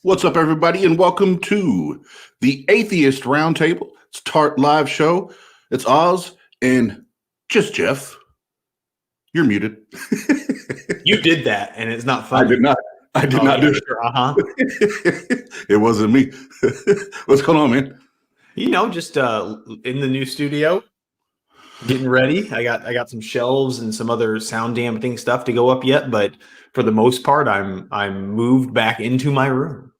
What's up, everybody, and welcome to the Atheist Roundtable. It's TART live show. It's Oz and just Jeff. You're muted. You did that, and it's not funny. I did not. I did not do it. Sure, It wasn't me. What's going on, man? You know, just in the new studio, getting ready. I got some shelves and some other sound dampening stuff to go up yet, but for the most part, I'm moved back into my room.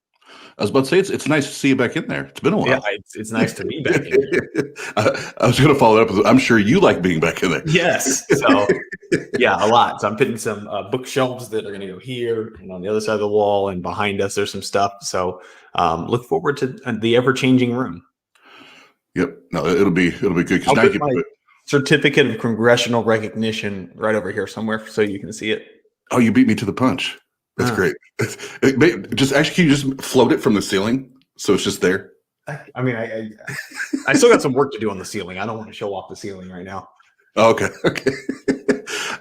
I was about to say it's nice to see you back in there. It's been a while. Yeah, it's nice to be back in here. I was going to follow up with, I'm sure you like being back in there. Yes. So, yeah, a lot. So I'm putting some bookshelves that are going to go here and on the other side of the wall, and behind us there's some stuff. So look forward to the ever-changing room. Yep. No, it'll be good because now you can certificate of congressional recognition right over here somewhere so you can see it. Oh, you beat me to the punch. That's great. Just actually, can you just float it from the ceiling so it's just there? I mean, I still got some work to do on the ceiling. I don't want to show off the ceiling right now. Okay.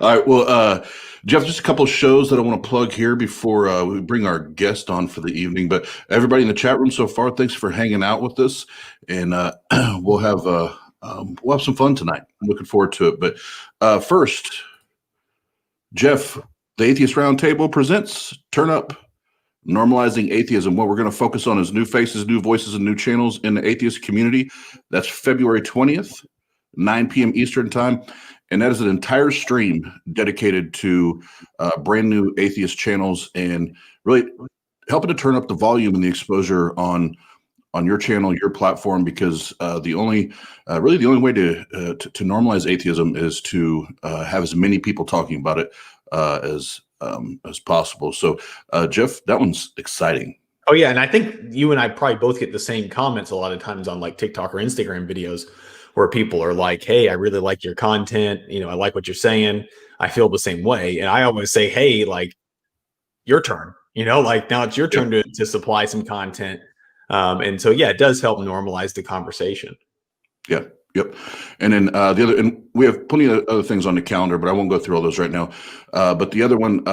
All right. Well, Jeff, just a couple of shows that I want to plug here before we bring our guest on for the evening. But everybody in the chat room so far, thanks for hanging out with us, and we'll have some fun tonight. I'm looking forward to it. But first, Jeff. The Atheist Roundtable presents Turn Up, Normalizing Atheism. What we're going to focus on is new faces, new voices, and new channels in the atheist community. That's February 20th, 9 p.m. Eastern Time. And that is an entire stream dedicated to brand new atheist channels and really helping to turn up the volume and the exposure on your channel, your platform, because the only way to normalize atheism is to have as many people talking about it as possible. So, Jeff, that one's exciting. Oh yeah, and I think you and I probably both get the same comments a lot of times on like TikTok or Instagram videos, where people are like, "Hey, I really like your content. You know, I like what you're saying. I feel the same way." And I always say, "Hey, like, your turn. You know, like now it's your turn to supply some content." And so, yeah, it does help normalize the conversation. Yeah. Yep. And then and we have plenty of other things on the calendar, but I won't go through all those right now. But the other one,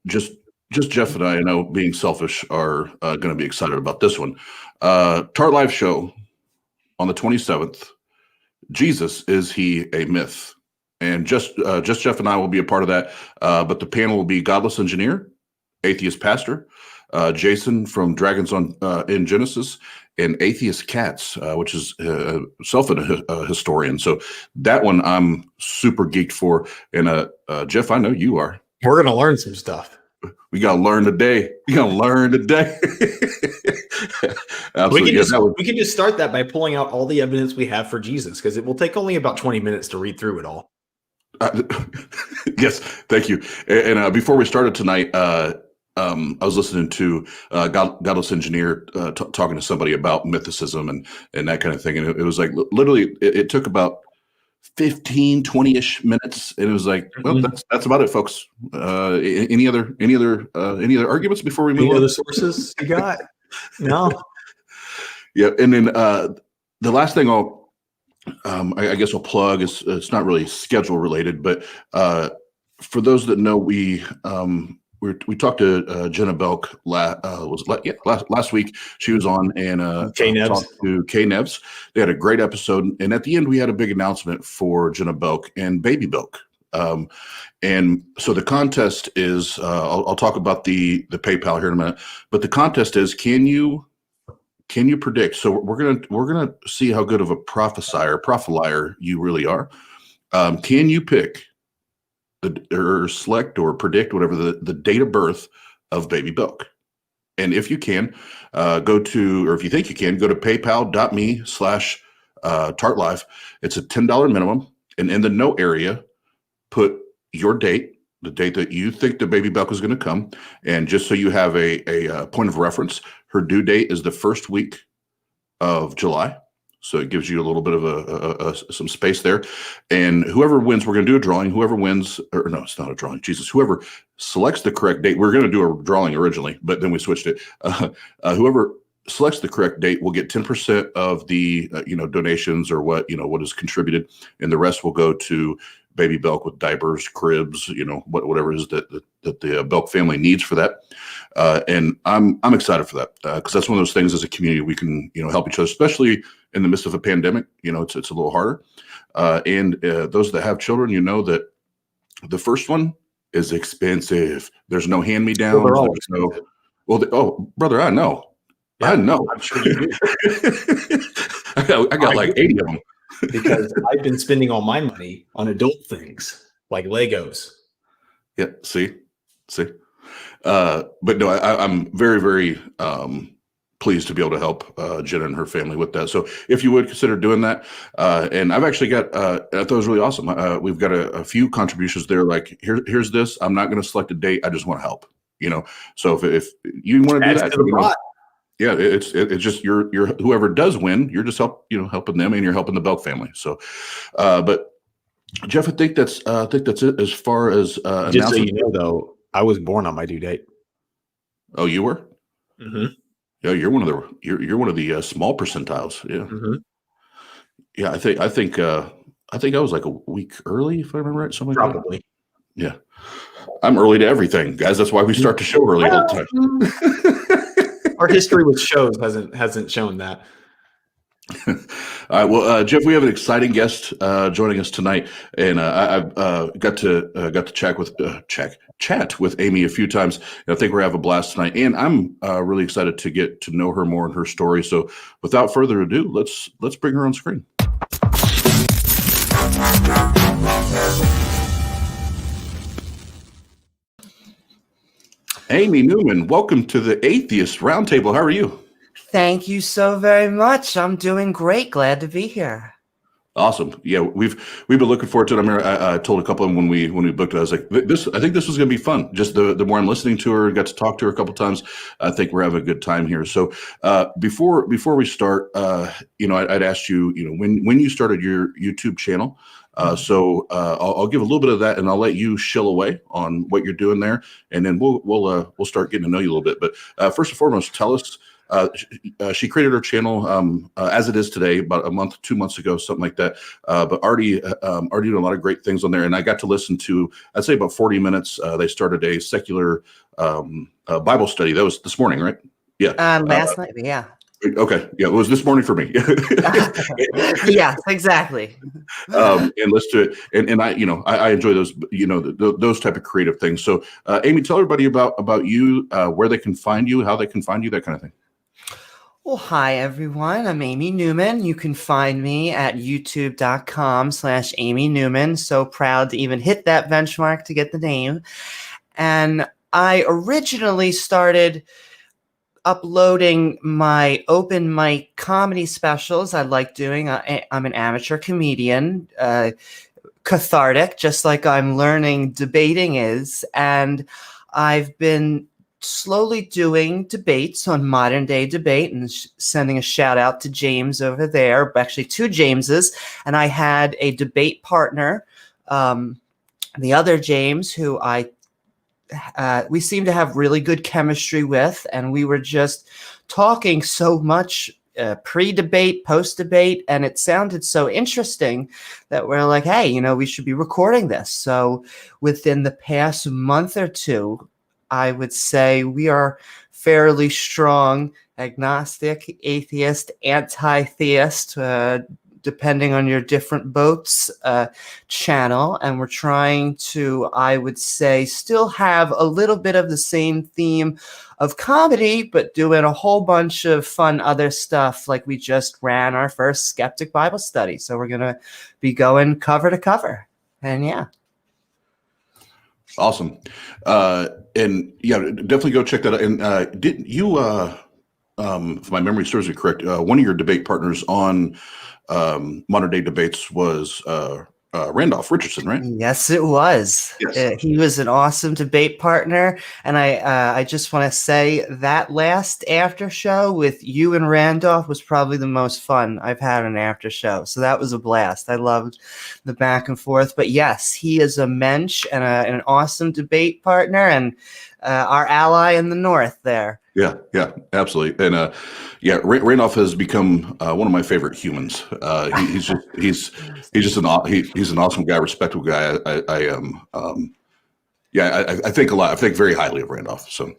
just Jeff and I know, being selfish, are going to be excited about this one. TART Live show on the 27th. Jesus, is he a myth? And just Jeff and I will be a part of that. But the panel will be Godless Engineer, Atheist Pastor, Jason from Dragons in Genesis, and Atheist Cats, which is self a historian. So that one I'm super geeked for. And Jeff, I know you are. We're gonna learn some stuff. We gotta learn today. We can just start that by pulling out all the evidence we have for Jesus, because it will take only about 20 minutes to read through it all. Yes, thank you. And before we started tonight, I was listening to Godless Engineer talking to somebody about mythicism and that kind of thing. And it was like, literally, it took about 15, 20-ish minutes. And it was like, well, that's about it, folks. Any other arguments before we move on? Any other sources you got? No. Yeah, and then the last thing I guess I'll plug is it's not really schedule related, but for those that know, we talked to Jenna Belk last week. She was on and K-Nevs. talked to K-Nevs. They had a great episode, and at the end we had a big announcement for Jenna Belk and Baby Belk. And so the contest is I'll talk about the PayPal here in a minute, but the contest is can you predict? So we're gonna see how good of a prophelier you really are. Can you pick or select or predict whatever the date of birth of Baby Belk? And if you can, go to, or if you think you can, go to paypal.me/tartlife. It's a $10 minimum, and in the no area, put your date, the date that you think the Baby Belk is going to come, and just so you have a point of reference, her due date is the first week of July. So it gives you a little bit of some space there. And whoever wins, we're going to do a drawing. Whoever wins, or no, it's not a drawing. Jesus, whoever selects the correct date, we're going to do a drawing originally, but then we switched it. Whoever selects the correct date will get 10% of the donations or what is contributed, and the rest will go to Baby Belk with diapers, cribs, whatever it is that the Belk family needs for that. And I'm excited for that because that's one of those things as a community we can help each other, especially in the midst of a pandemic. It's a little harder. And those that have children, that the first one is expensive. There's no hand-me-downs. Brother, I know. Yeah, I know. I'm sure you do. I got like 80 of them. Because I've been spending all my money on adult things like Legos. Yeah, see. But no, I'm very, very pleased to be able to help Jenna and her family with that. So if you would consider doing that, and I've actually got, I thought it was really awesome. We've got a few contributions there. Like here's this. I'm not going to select a date. I just want to help. So if you want to do that. Yeah, it's just you're whoever does win, you're just helping them, and you're helping the Belk family. So, but Jeff, I think that's it as far as just so you know, though, I was born on my due date. Oh, you were? Mm-hmm. Yeah, you're one of the small percentiles. Yeah, mm-hmm. Yeah. I think I was like a week early, if I remember right. Something like probably. That. Yeah, I'm early to everything, guys. That's why we start the show early all the time. Our history with shows hasn't shown that. All right. Well, Jeff, we have an exciting guest joining us tonight, and I've got to chat with Amy a few times. And I think we're having a blast tonight, and I'm really excited to get to know her more and her story. So, without further ado, let's bring her on screen. Amy Newman, welcome to the Atheist Roundtable. How are you? Thank you so very much. I'm doing great. Glad to be here. Awesome. Yeah, we've been looking forward to it. I told a couple of them when we booked it. I was like, I think this was going to be fun. Just the more I'm listening to her, got to talk to her a couple of times. I think we're having a good time here. So before we start, I'd asked you, when you started your YouTube channel. So I'll give a little bit of that, and I'll let you shill away on what you're doing there, and then we'll start getting to know you a little bit. But first and foremost, tell us. She created her channel as it is today, about 2 months ago, something like that. But already doing a lot of great things on there, and I got to listen to, I'd say, about 40 minutes. They started a secular Bible study. That was this morning, right? Yeah. Last night, yeah. Okay. Yeah, it was this morning for me. Yes, exactly. And let's do it. And I enjoy those, those type of creative things. So, Amy, tell everybody about you, where they can find you, how they can find you, that kind of thing. Well, hi, everyone. I'm Amy Newman. You can find me at youtube.com/Amy Newman. So proud to even hit that benchmark to get the name. And I originally started uploading my open mic comedy specials I like doing. I'm an amateur comedian, cathartic, just like I'm learning debating is. And I've been slowly doing debates on Modern Day Debate, and sending a shout out to James over there, actually 2 Jameses. And I had a debate partner, the other James, who I we seemed to have really good chemistry with, and we were just talking so much pre-debate, post-debate, and it sounded so interesting that we're like, hey, we should be recording this. So within the past month or two, I would say we are fairly strong agnostic, atheist, anti-theist, depending on your different boats channel. And we're trying to, I would say, still have a little bit of the same theme of comedy, but doing a whole bunch of fun other stuff. Like we just ran our first Skeptic Bible study. So we're going to be going cover to cover. And yeah. Awesome. And yeah, definitely go check that out. And didn't you, if my memory serves me correct, one of your debate partners on Modern Day Debates was Randolph Richardson, right? Yes, it was. Yes. He was an awesome debate partner. And I just want to say that last after show with you and Randolph was probably the most fun I've had an after show. So that was a blast. I loved the back and forth. But yes, he is a mensch and an awesome debate partner and our ally in the North there. Yeah, absolutely. And Randolph has become one of my favorite humans. He's just an awesome guy, respectful guy. I think a lot. I think very highly of Randolph. So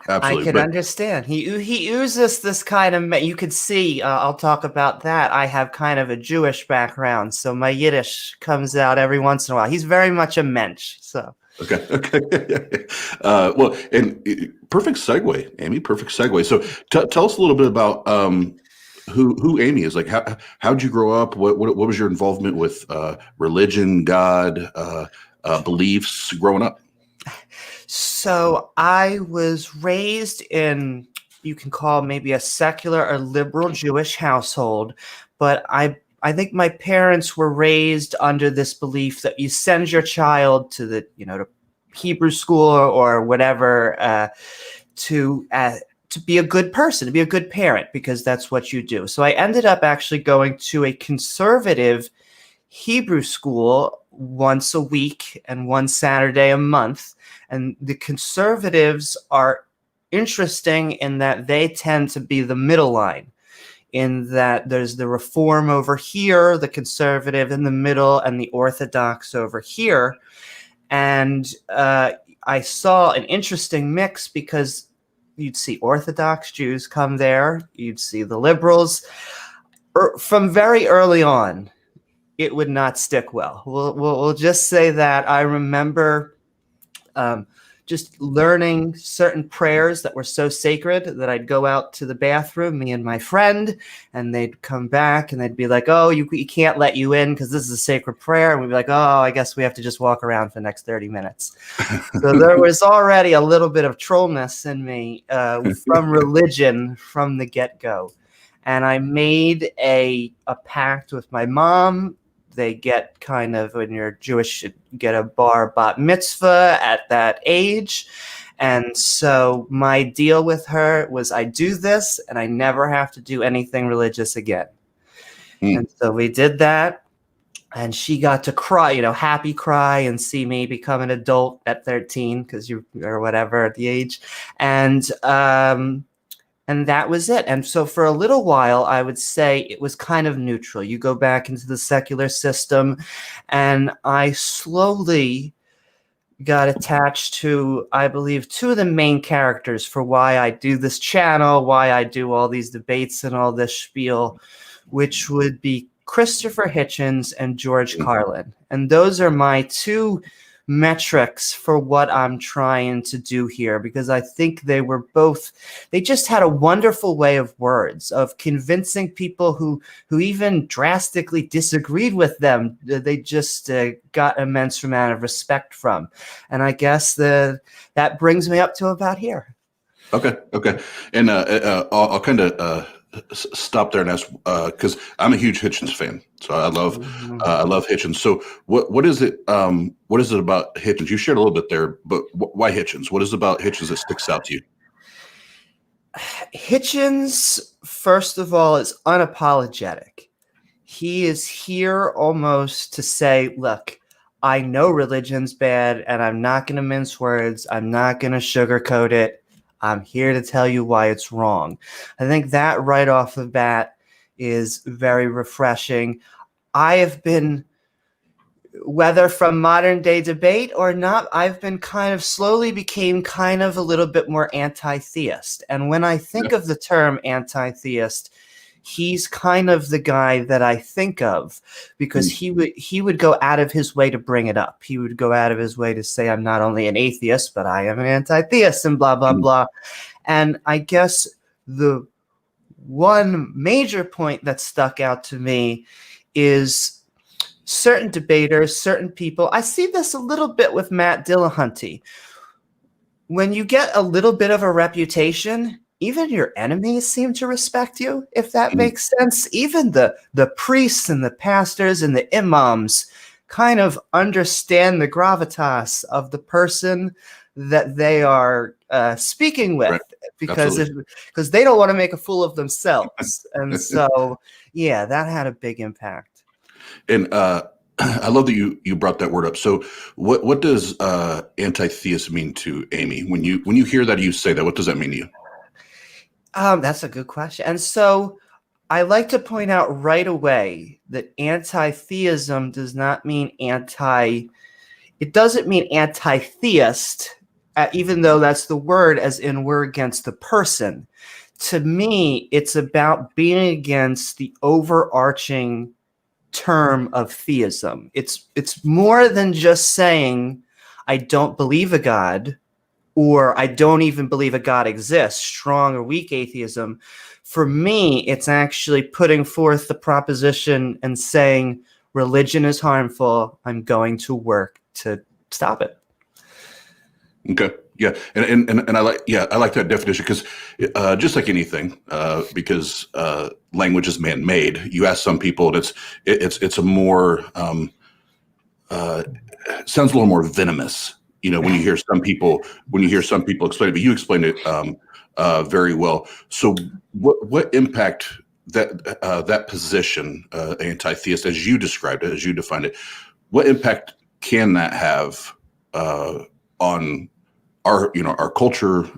absolutely. I can understand. He oozes this kind of. You could see. I'll talk about that. I have kind of a Jewish background, so my Yiddish comes out every once in a while. He's very much a mensch. So. Okay. Well, and perfect segue, Amy. Perfect segue. So, tell us a little bit about who Amy is. Like, how'd you grow up? What was your involvement with religion, God, beliefs growing up? So, I was raised in, you can call maybe a secular or liberal Jewish household, but I think my parents were raised under this belief that you send your child to the, to Hebrew school or whatever, to be a good person, to be a good parent, because that's what you do. So I ended up actually going to a conservative Hebrew school once a week and one Saturday a month. And the conservatives are interesting in that they tend to be the middle line, in that there's the Reform over here, the conservative in the middle, and the Orthodox over here. And I saw an interesting mix because you'd see Orthodox Jews come there, you'd see the liberals. From very early on, it would not stick well. We'll just say that. I remember just learning certain prayers that were so sacred that I'd go out to the bathroom, me and my friend, and they'd come back and they'd be like, oh, you can't let you in because this is a sacred prayer. And we'd be like, oh, I guess we have to just walk around for the next 30 minutes. So there was already a little bit of trollness in me from religion from the get-go. And I made a pact with my mom. They get kind of, when you're Jewish, you get a bat mitzvah at that age. And so my deal with her was I do this and I never have to do anything religious again. And so we did that. And she got to cry, happy cry and see me become an adult at 13 because or whatever at the age. And that was it. And so for a little while, I would say it was kind of neutral. You go back into the secular system, and I slowly got attached to, I believe, two of the main characters for why I do this channel, why I do all these debates and all this spiel, which would be Christopher Hitchens and George Carlin. And those are my two metrics for what I'm trying to do here, because I think they just had a wonderful way of words, of convincing people who even drastically disagreed with them. They just got immense amount of respect from. And I guess that brings me up to about here. Okay. And I'll kind of stop there and ask, because I'm a huge Hitchens fan, so I love Hitchens. So what is it about Hitchens? You shared a little bit there, but why Hitchens? What is it about Hitchens that sticks out to you? Hitchens, first of all, is unapologetic. He is here almost to say, look, I know religion's bad, and I'm not going to mince words. I'm not going to sugarcoat it. I'm here to tell you why it's wrong. I think that right off the bat is very refreshing. I have been, whether from modern day debate or not, I've been became kind of a little bit more anti-theist. And when I think of the term anti-theist, he's kind of the guy that I think of, because he would go out of his way to bring it up. He would go out of his way to say, I'm not only an atheist, but I am an anti-theist, and blah, blah, blah. And I guess the one major point that stuck out to me is certain debaters, certain people. I see this a little bit with Matt Dillahunty. When you get a little bit of a reputation, even your enemies seem to respect you, if that makes sense. Even the priests and the pastors and the imams kind of understand the gravitas of the person that they are speaking with, right. because they don't want to make a fool of themselves. And so, yeah, that had a big impact. And I love that you brought that word up. So what does anti-theist mean to Amy? When you hear that, you say that, what does that mean to you? That's a good question. And so I like to point out right away that anti-theism does not mean it doesn't mean anti-theist, even though that's the word, as in we're against the person. To me, it's about being against the overarching term of theism. It's more than just saying, I don't believe a God, or I don't even believe a God exists, strong or weak atheism. For me, it's actually putting forth the proposition and saying, religion is harmful. I'm going to work to stop it. Okay. Yeah. And I like that definition, because just like anything, because language is man-made, you ask some people, and it's a more, sounds a little more venomous. When you hear some people explain it, but you explained it very well. So what impact that position, anti-theist, as you described it, as you defined it, what impact can that have on our culture,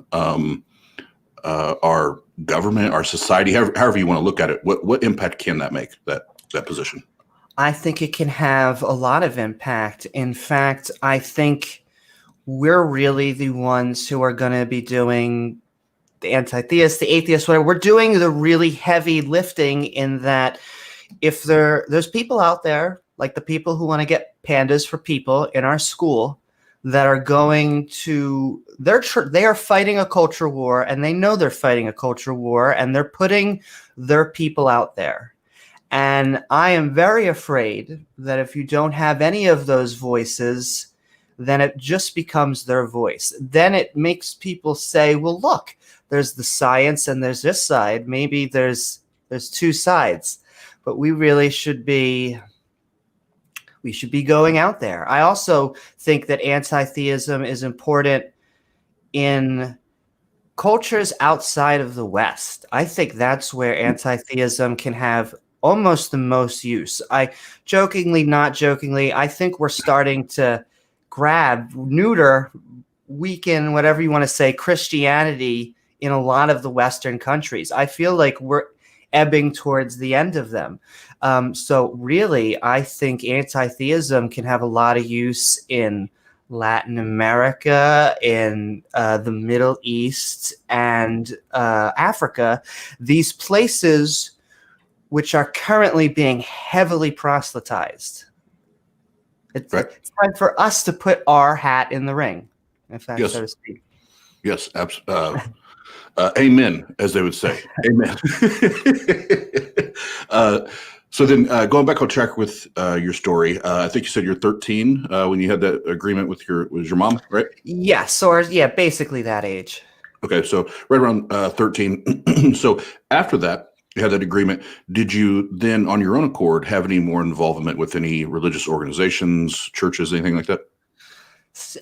our government, our society, however you want to look at it? What impact can that make, that position? I think it can have a lot of impact. In fact, I think we're really the ones who are going to be doing the anti-theist, the atheist, whatever. We're doing the really heavy lifting, in that if there's people out there, like the people who want to get pandas for people in our school, that are going to, they are fighting a culture war, and they know they're fighting a culture war, and they're putting their people out there. And I am very afraid that if you don't have any of those voices, then it just becomes their voice. Then it makes people say, well, look, there's the science and there's this side. Maybe there's two sides, but we really should be going out there. I also think that anti-theism is important in cultures outside of the West. I think that's where anti-theism can have almost the most use. I jokingly, not jokingly, I think we're starting to neuter, weaken, whatever you want to say, Christianity in a lot of the Western countries. I feel like we're ebbing towards the end of them. So really, I think anti-theism can have a lot of use in Latin America, in the Middle East, and Africa, these places which are currently being heavily proselytized. It's time for us to put our hat in the ring, if that's so to speak. Yes, amen, as they would say. Amen. So then, going back on track with your story, I think you said you're 13 when you had that agreement with your mom, right? Yes, or basically that age. Okay, so right around 13. So after that, you had that agreement. Did you then, on your own accord, have any more involvement with any religious organizations, churches, anything like that?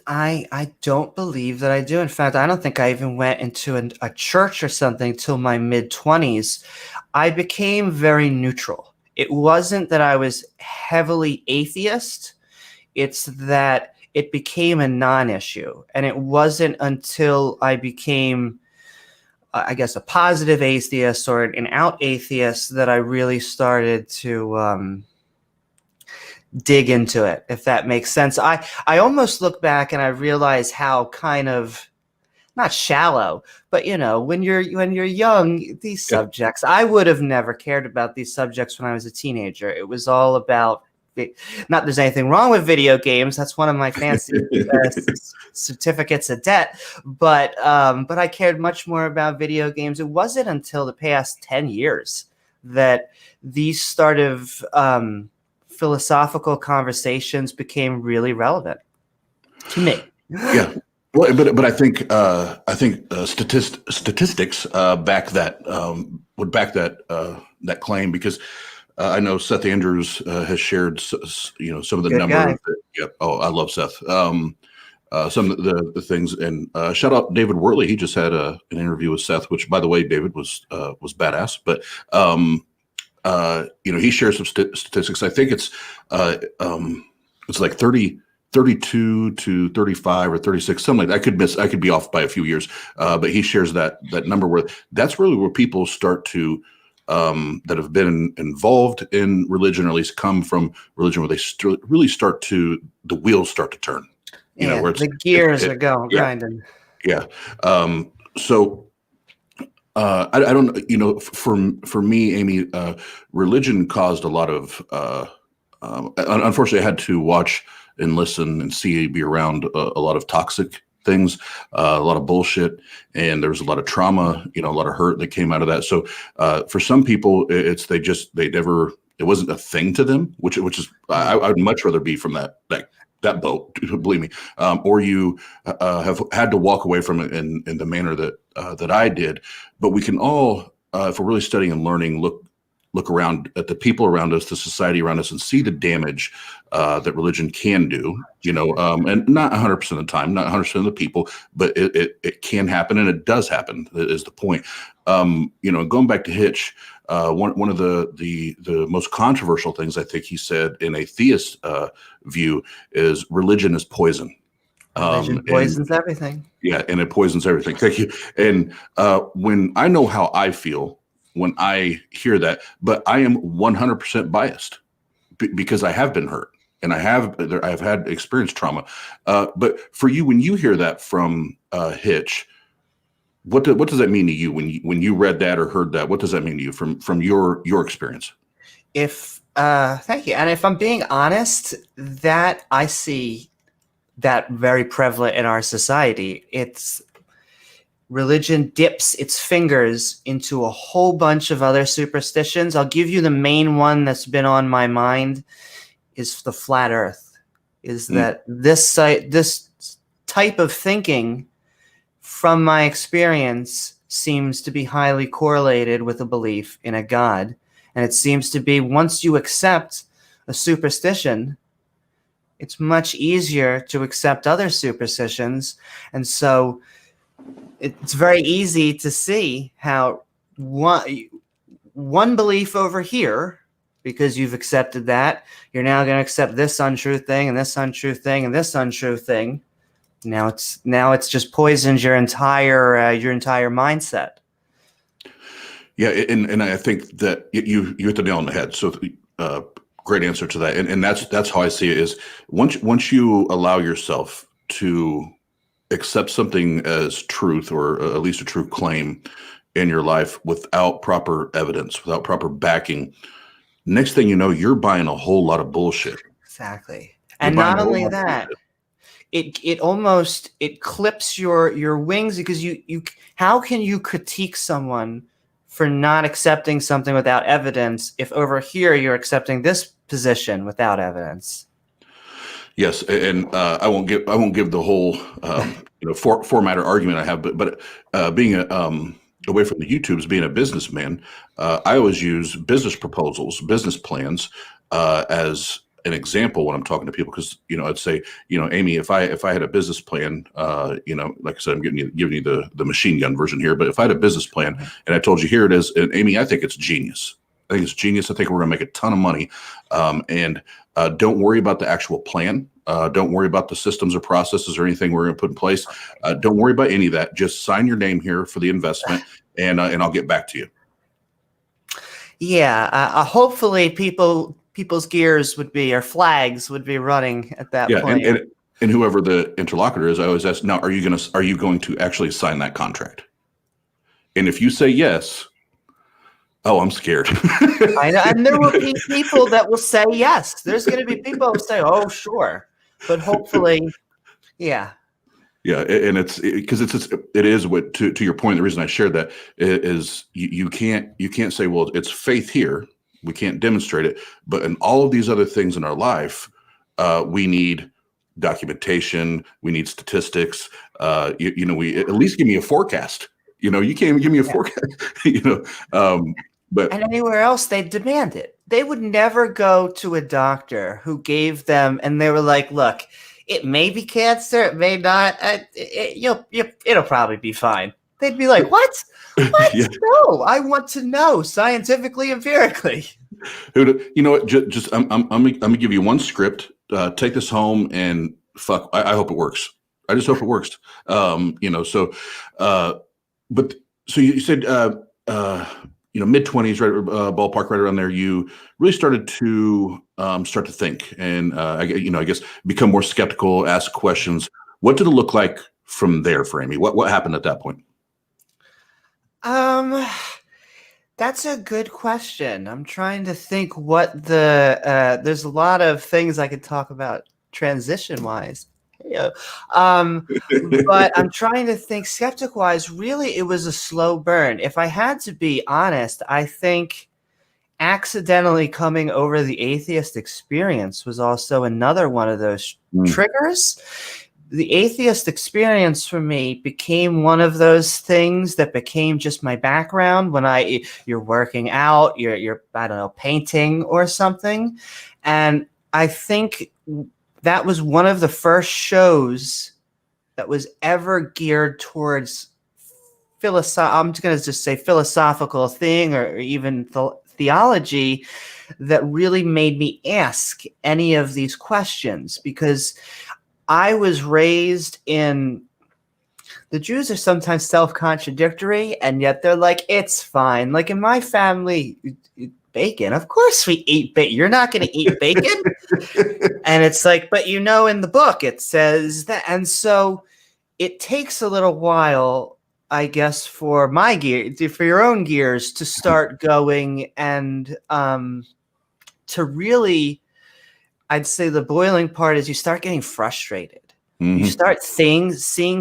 I don't believe that I do. In fact, I don't think I even went into a church or something till my mid-20s. I became very neutral. It wasn't that I was heavily atheist. It's that it became a non-issue. And it wasn't until I became, I guess, a positive atheist or an out atheist that I really started to dig into it, if that makes sense. I almost look back and I realize how kind of, not shallow, but when you're young, these subjects, I would have never cared about these subjects when I was a teenager. It was all about, not there's anything wrong with video games. That's one of my fancy certificates of debt. But I cared much more about video games. It wasn't until the past 10 years that these sort of philosophical conversations became really relevant to me. Yeah. Well, but I think statistics back that would back that claim, because I know Seth Andrews has shared some of the Good numbers. guy. Oh, I love Seth. Some of the things, and shout out David Worley. He just had an interview with Seth, which, by the way, David was badass. But he shares some statistics. I think it's like 32 to 35 or 36, something like that. I could be off by a few years, but he shares that number where that's really where people start to that have been involved in religion, or at least come from religion, where they really start to, the wheels start to turn. Where the gears are going grinding. Yeah. So I don't, for me, Amy, religion caused a lot of, unfortunately, I had to watch and listen and be around a lot of toxic things, a lot of bullshit, and there was a lot of trauma, a lot of hurt that came out of that. So for some people, it wasn't a thing to them, which is I would much rather be from that boat, believe me, or you have had to walk away from it in the manner that I did. But we can all, if we're really studying and learning, look around at the people around us, the society around us, and see the damage that religion can do, and not 100% of the time, not 100% of the people, but it can happen, and it does happen, is the point. Going back to Hitch, one of the most controversial things I think he said in a theist view is religion is poison. Religion poisons everything. Yeah, and it poisons everything. Thank you. And when I know how I feel when I hear that, but I am 100% biased because I have been hurt and I've had experienced trauma. But for you, when you hear that from Hitch, what does that mean to you when you read that or heard that? What does that mean to you from your experience? Thank you. And if I'm being honest, that I see that very prevalent in our society. It's religion dips its fingers into a whole bunch of other superstitions. I'll give you the main one that's been on my mind is the flat earth. Is that this type of thinking, from my experience, seems to be highly correlated with a belief in a God. And it seems to be, once you accept a superstition, it's much easier to accept other superstitions. And so it's very easy to see how one belief over here, because you've accepted that, you're now going to accept this untrue thing and this untrue thing and this untrue thing. Now it's just poisoned your entire mindset. Yeah, and I think that you hit the nail on the head. So great answer to that, and that's how I see it. Is once you allow yourself to accept something as truth, or at least a true claim in your life, without proper evidence, without proper backing, next thing you know, you're buying a whole lot of bullshit. Exactly. And not only that, it clips your wings, because you how can you critique someone for not accepting something without evidence if over here you're accepting this position without evidence? Yes, and I won't give the whole format or argument I have, but being away from the YouTubes, being a businessman, I always use business proposals, business plans as an example when I'm talking to people, because I'd say, Amy, if I had a business plan, like I said, I'm giving you the machine gun version here, but if I had a business plan and I told you, here it is, and Amy, I think it's genius. I think it's genius. I think we're going to make a ton of money. And Don't worry about the actual plan. Don't worry about the systems or processes or anything we're going to put in place. Don't worry about any of that. Just sign your name here for the investment, and I'll get back to you. Yeah, hopefully people's gears would be, or flags would be running at that point. And whoever the interlocutor is, I always ask, now, are you going to actually sign that contract? And if you say yes, oh, I'm scared. I know, and there will be people that will say yes. There's going to be people who say, "Oh, sure," but hopefully, yeah. Yeah, and it is what, to your point. The reason I shared that is you can't say, well, it's faith here. We can't demonstrate it, but in all of these other things in our life, we need documentation. We need statistics. We at least give me a forecast. You can't even give me a forecast. But and anywhere else they demand it. They would never go to a doctor who gave them, and they were like, "Look, it may be cancer, it may not. It'll probably be fine." They'd be like, "What? What? Yeah. No, I want to know scientifically, empirically." You know what? Just I'm gonna give you one script. Take this home and fuck. I hope it works. I just hope it works. So you said mid-20s, right, ballpark, right around there. You really started to think, and I guess become more skeptical, ask questions. What did it look like from there for Amy? What happened at that point? That's a good question. I'm trying to think what there's a lot of things I could talk about transition-wise. But I'm trying to think skeptic-wise. Really, it was a slow burn. If I had to be honest, I think accidentally coming over the atheist experience was also another one of those triggers. The atheist experience for me became one of those things that became just my background when you're working out, you're I don't know, painting or something. And I think that was one of the first shows that was ever geared towards I'm going to just say philosophical thing or even theology that really made me ask any of these questions, because I was raised in, the Jews are sometimes self-contradictory, and yet they're like, it's fine. Like in my family, bacon, of course we eat bacon. You're not going to eat bacon. And it's like, but in the book it says that. And so it takes a little while, I guess, for your own gears to start going, and to really, I'd say the boiling part is you start getting frustrated. Mm-hmm. You start seeing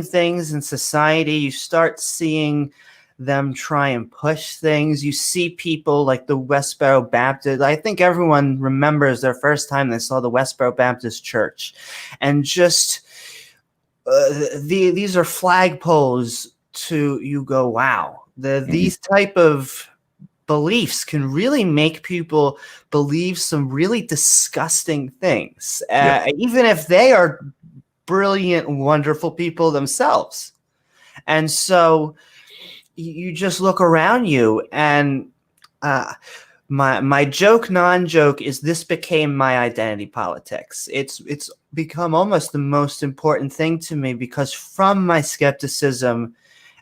things in society. You start seeing them try and push things. You see people like the Westboro Baptist. I think everyone remembers their first time they saw the Westboro Baptist Church. And just these are flagpoles to you go, wow, these type of beliefs can really make people believe some really disgusting things, even if they are brilliant, wonderful people themselves. And so you just look around you, and my joke, non-joke is this became my identity politics. It's become almost the most important thing to me, because from my skepticism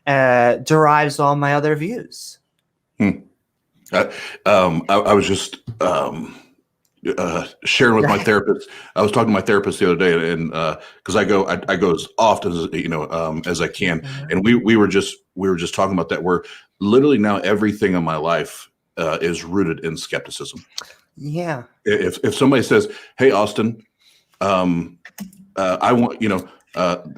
derives all my other views. I was just sharing with my therapist. I was talking to my therapist the other day, and because I go as often as I can, and we were just talking about that. Where literally now everything in my life is rooted in skepticism. Yeah. If somebody says, "Hey, Austin, I want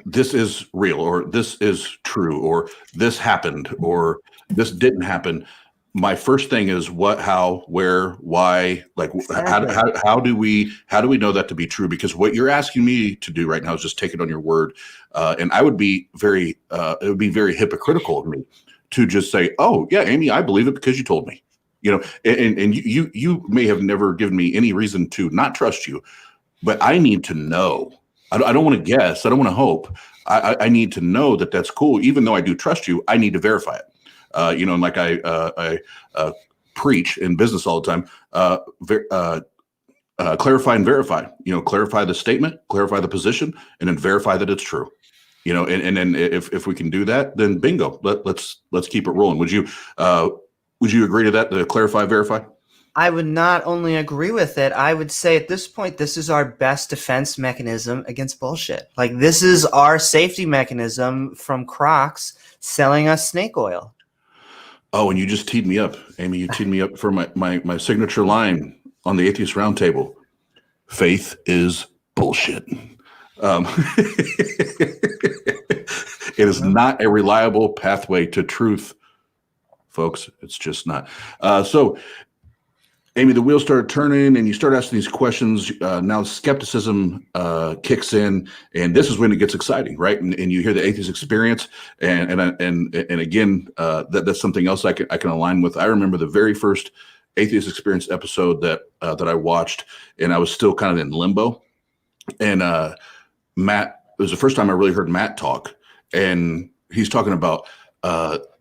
this is real, or this is true, or this happened, or this didn't happen," my first thing is what, how, where, why, like exactly. how do we know that to be true? Because what you're asking me to do right now is just take it on your word. And I would be it would be very hypocritical of me to just say, oh yeah, Amy, I believe it because you told me, and you may have never given me any reason to not trust you, but I need to know. I don't want to guess. I don't want to hope. I need to know that that's cool. Even though I do trust you, I need to verify it. And like I preach in business all the time, clarify and verify. Clarify the statement, clarify the position, and then verify that it's true. And then if we can do that, then bingo. Let's keep it rolling. Would you agree to that? To clarify, verify. I would not only agree with it, I would say at this point, this is our best defense mechanism against bullshit. Like, this is our safety mechanism from Crocs selling us snake oil. Oh, and you just teed me up, Amy. You teed me up for my signature line on the Atheist Roundtable. Faith is bullshit. It is not a reliable pathway to truth, folks. It's just not. So, Amy, the wheels started turning, and you start asking these questions. Now, skepticism kicks in, and this is when it gets exciting, right? And you hear the atheist experience, and again, that's something else I can align with. I remember the very first atheist experience episode that I watched, and I was still kind of in limbo. And Matt, it was the first time I really heard Matt talk, and he's talking about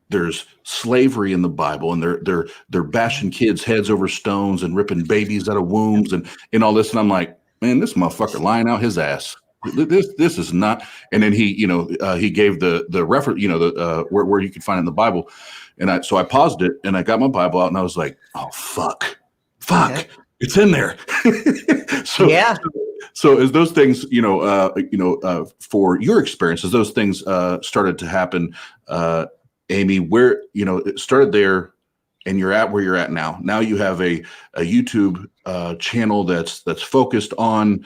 there's slavery in the Bible, and they're bashing kids' heads over stones and ripping babies out of wombs and all this. And I'm like, man, this motherfucker lying out his ass. This is not. And then he gave the reference, where you could find it in the Bible. And so I paused it, and I got my Bible out, and I was like, oh fuck, okay. It's in there. So yeah. So as those things, for your experience, as those things started to happen, Amy, where it started there, and you're at where you're at now. Now you have a YouTube channel that's focused on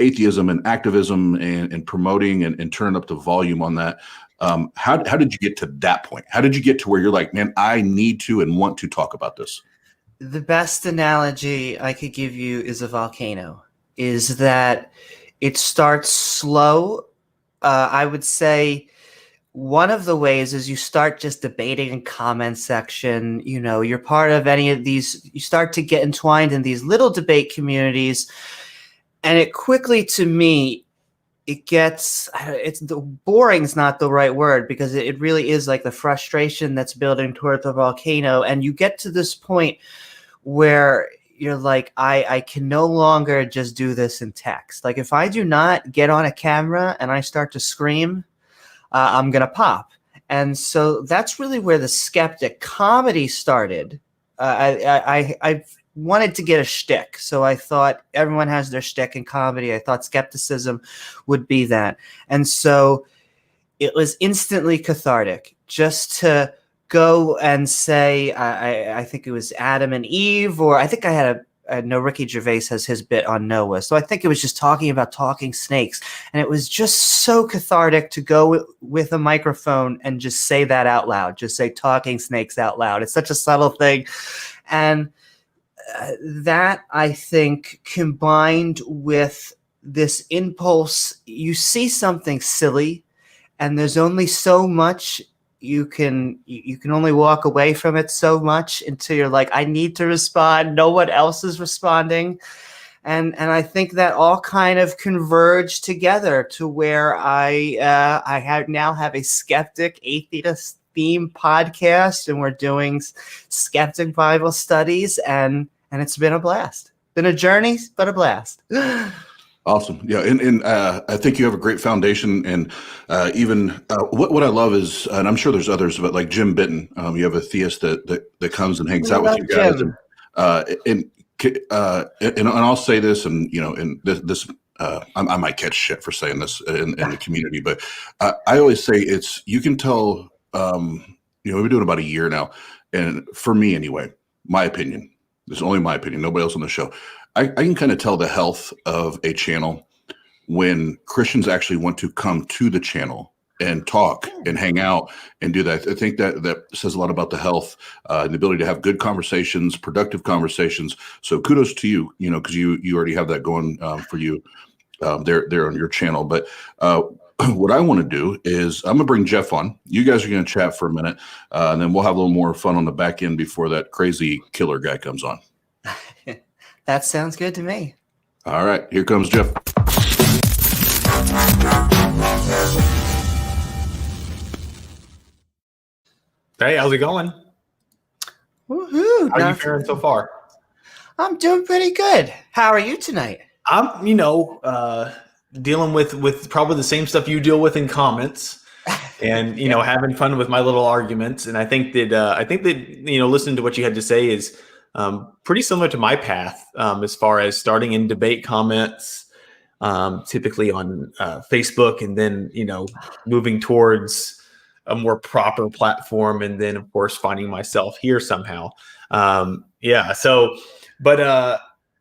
atheism and activism and promoting and turning up the volume on that. How did you get to that point? How did you get to where you're like, man, I need to and want to talk about this? The best analogy I could give you is a volcano. Is that it starts slow. I would say one of the ways is you start just debating in comment section. You're part of any of these. You start to get entwined in these little debate communities, and it quickly, to me, boring is not the right word, because it really is like the frustration that's building toward the volcano, and you get to this point where you're like, I can no longer just do this in text. Like, if I do not get on a camera and I start to scream, I'm going to pop. And so that's really where the skeptic comedy started. I wanted to get a shtick. So I thought everyone has their shtick in comedy. I thought skepticism would be that. And so it was instantly cathartic just to go and say, I think it was Adam and Eve, or I think I had no, Ricky Gervais has his bit on Noah. So I think it was just talking about talking snakes. And it was just so cathartic to go with a microphone and just say that out loud, just say talking snakes out loud. It's such a subtle thing. And that, I think, combined with this impulse, you see something silly, and there's only so much you can only walk away from it so much until you're like, I need to respond. No one else is responding. And I think that all kind of converged together to where I now have a skeptic atheist theme podcast, and we're doing skeptic Bible studies, and it's been a blast. Been a journey, but a blast. Awesome. Yeah. And I think you have a great foundation. And even what I love is, and I'm sure there's others, but like Jim Bitton, you have a theist that comes and hangs out with you guys. And I'll say this, and, and this I might catch shit for saying this in the community, but I always say you can tell, we've been doing about a year now. And for me anyway, my opinion, this is only my opinion, nobody else on the show. I can kind of tell the health of a channel when Christians actually want to come to the channel and talk and hang out and do that. I think that says a lot about the health and the ability to have good conversations, productive conversations. So kudos to you, because you already have that going for you there on your channel. But what I want to do is I'm going to bring Jeff on. You guys are going to chat for a minute, and then we'll have a little more fun on the back end before that crazy killer guy comes on. That sounds good to me. All right, here comes Jeff. Hey, how's it going? Woohoo! How are you faring so far? I'm doing pretty good. How are you tonight? I'm, dealing with probably the same stuff you deal with in comments, and having fun with my little arguments. And I think that listening to what you had to say is pretty similar to my path, as far as starting in debate comments, typically on Facebook, and then moving towards a more proper platform, and then of course finding myself here somehow. Yeah. So, but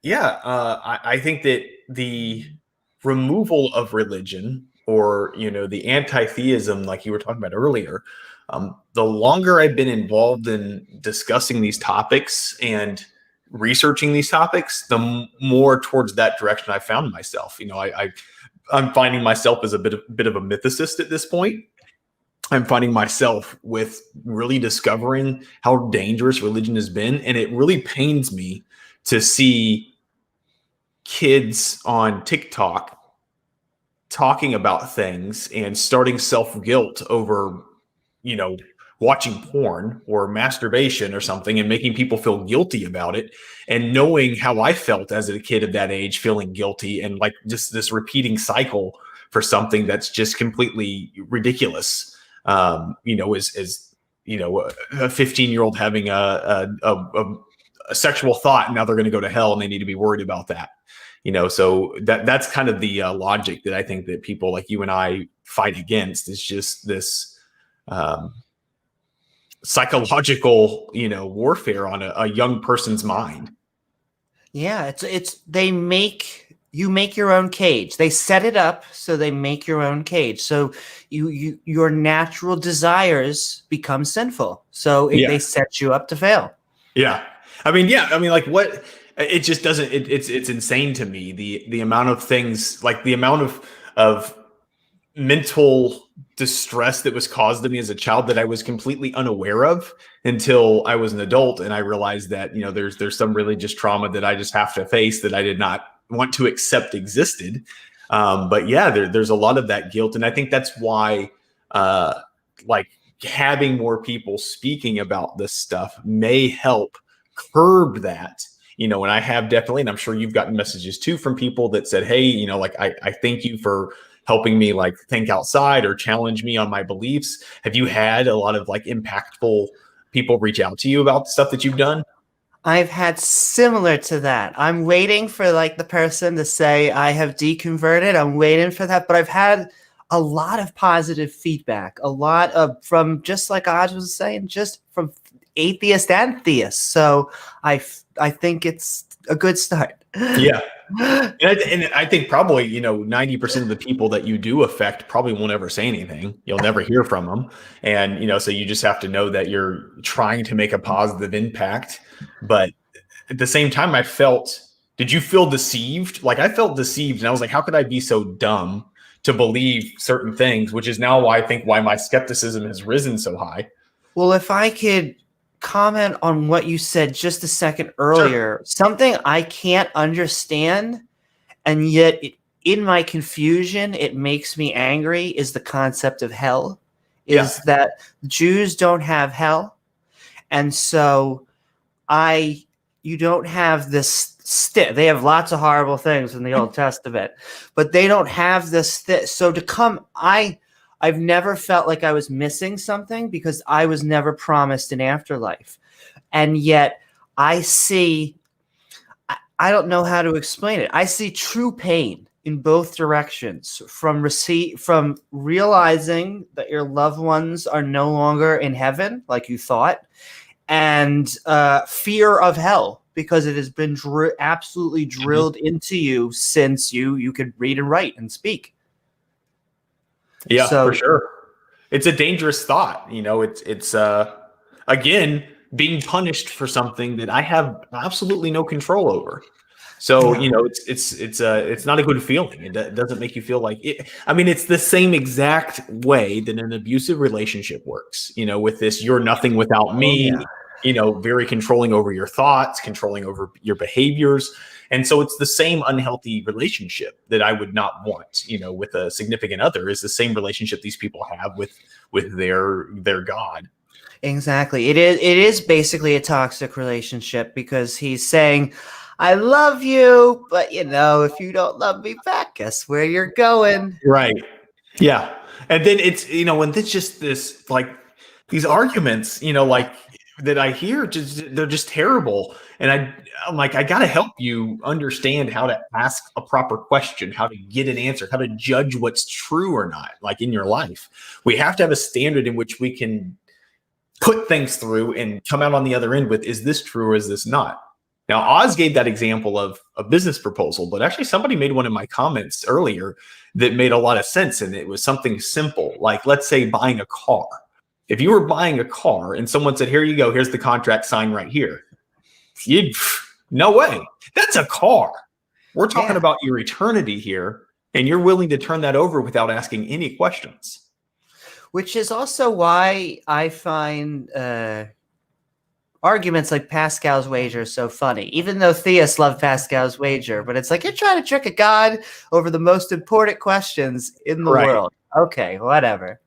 I think that the removal of religion, or the anti-theism, like you were talking about earlier, the longer I've been involved in discussing these topics and researching these topics, the more towards that direction I found myself. I'm finding myself as a bit of a mythicist at this point. I'm finding myself with really discovering how dangerous religion has been, and it really pains me to see kids on TikTok talking about things and starting self-guilt over, watching porn or masturbation or something, and making people feel guilty about it, and knowing how I felt as a kid of that age, feeling guilty, and like just this repeating cycle for something that's just completely ridiculous. As a 15-year-old having a sexual thought, and now they're going to go to hell, and they need to be worried about that. So that's kind of the logic that I think that people like you and I fight against, is just this psychological, warfare on a young person's mind. Yeah, you make your own cage. They set it up so they make your own cage. So your natural desires become sinful. So they set you up to fail. Yeah. I mean, like what it just doesn't, it's insane to me. The amount of things, like the amount of mental distress that was caused to me as a child that I was completely unaware of until I was an adult. And I realized that, there's some religious trauma that I just have to face that I did not want to accept existed. But yeah, there's a lot of that guilt. And I think that's why, like having more people speaking about this stuff may help curb that, and I have definitely, and I'm sure you've gotten messages too from people that said, hey, like, I thank you for helping me like think outside or challenge me on my beliefs. Have you had a lot of like impactful people reach out to you about the stuff that you've done? I've had similar to that. I'm waiting for like the person to say I have deconverted. I'm waiting for that, but I've had a lot of positive feedback, a lot of from, just like Oz was saying, just from atheists and theists. So I think it's a good start. Yeah. And I think probably, 90% of the people that you do affect probably won't ever say anything. You'll never hear from them. And, so you just have to know that you're trying to make a positive impact. But at the same time, did you feel deceived? Like I felt deceived, and I was like, how could I be so dumb to believe certain things, which is now why my skepticism has risen so high. Well, if I could comment on what you said just a second earlier, something I can't understand, and yet in my confusion, it makes me angry, is the concept of hell, is that Jews don't have hell. And so you don't have this they have lots of horrible things in the Old Testament, but they don't have this so I've never felt like I was missing something because I was never promised an afterlife. And yet I don't know how to explain it. I see true pain in both directions, from realizing that your loved ones are no longer in heaven like you thought, and fear of hell, because it has been absolutely drilled into you since you could read and write and speak. Yeah, for sure. It's a dangerous thought. It's again, being punished for something that I have absolutely no control over. So, it's not a good feeling. It doesn't make you feel like it. I mean, it's the same exact way that an abusive relationship works, with this, you're nothing without me, very controlling over your thoughts, controlling over your behaviors. And so it's the same unhealthy relationship that I would not want, with a significant other, is the same relationship these people have with their God. Exactly. It is basically a toxic relationship, because he's saying, I love you, but if you don't love me back, guess where you're going? Right. Yeah. And then it's, when it's just this, like, these arguments, like that I hear, they're just terrible. And I'm like, I got to help you understand how to ask a proper question, how to get an answer, how to judge what's true or not, like in your life. We have to have a standard in which we can put things through and come out on the other end with, is this true or is this not? Now, Oz gave that example of a business proposal, but actually somebody made one in my comments earlier that made a lot of sense. And it was something simple, like, let's say buying a car. If you were buying a car and someone said, here you go, here's the contract, sign right here. No way. That's a car. We're talking about your eternity here, and you're willing to turn that over without asking any questions. Which is also why I find arguments like Pascal's wager so funny, even though theists love Pascal's wager, but it's like, you're trying to trick a god over the most important questions in the world. Okay, whatever.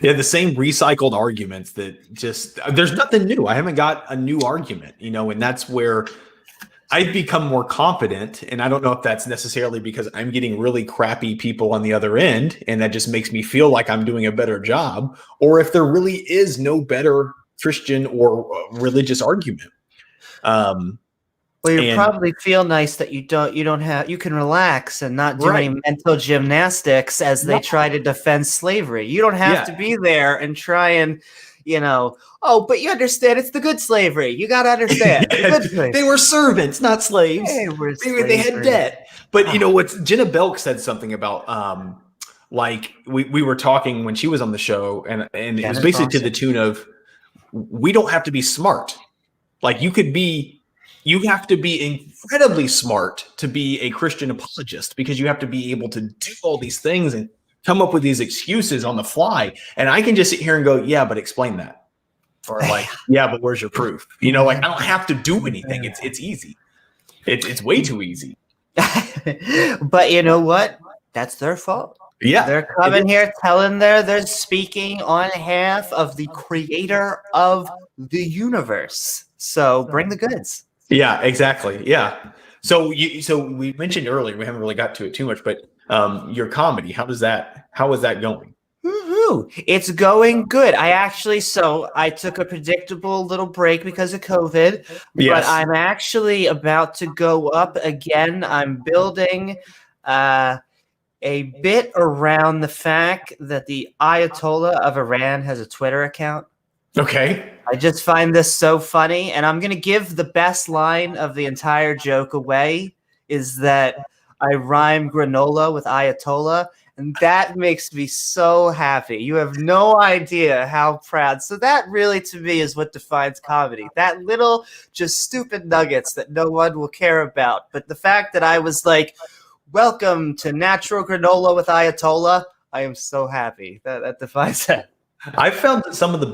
Yeah, the same recycled arguments that there's nothing new. I haven't got a new argument, and that's where I've become more confident. And I don't know if that's necessarily because I'm getting really crappy people on the other end, and that just makes me feel like I'm doing a better job, or if there really is no better Christian or religious argument. Well, you probably feel nice that you can relax and not do any mental gymnastics as they try to defend slavery. You don't have to be there and try and, but you understand it's the good slavery. You got to understand. They were servants, not slaves. They had debt. But what Jenna Belk said something about, like we were talking when she was on the show, and it was basically to the tune of, we don't have to be smart. Like you have to be incredibly smart to be a Christian apologist, because you have to be able to do all these things and come up with these excuses on the fly. And I can just sit here and go, yeah, but explain that. Or like, yeah, but where's your proof? Like, I don't have to do anything. It's easy. It's way too easy. But you know what? That's their fault. Yeah. They're coming here telling they're speaking on behalf of the creator of the universe. So bring the goods. Yeah, exactly. Yeah. So we mentioned earlier, we haven't really got to it too much, but your comedy, how is that going? Woo-hoo. It's going good. I took a predictable little break because of COVID, but I'm actually about to go up again. I'm building a bit around the fact that the Ayatollah of Iran has a Twitter account. Okay. I just find this so funny, and I'm going to give the best line of the entire joke away, is that I rhyme granola with Ayatollah, and that makes me so happy. You have no idea how proud. So that really, to me, is what defines comedy. That little, just stupid nuggets that no one will care about. But the fact that I was like, welcome to natural granola with Ayatollah, I am so happy. That defines that. I've found that some of the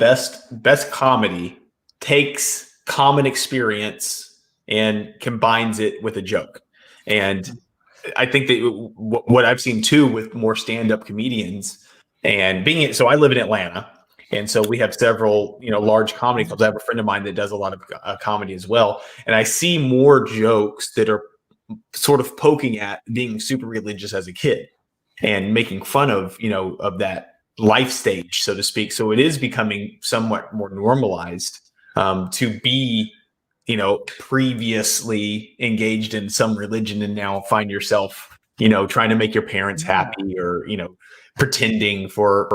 best comedy takes common experience and combines it with a joke. And I think that what I've seen too with more stand-up comedians, and so I live in Atlanta, and so we have several, large comedy clubs. I have a friend of mine that does a lot of comedy as well. And I see more jokes that are sort of poking at being super religious as a kid and making fun of, of that life stage, so to speak. So it is becoming somewhat more normalized to be, previously engaged in some religion and now find yourself, trying to make your parents happy, or, pretending for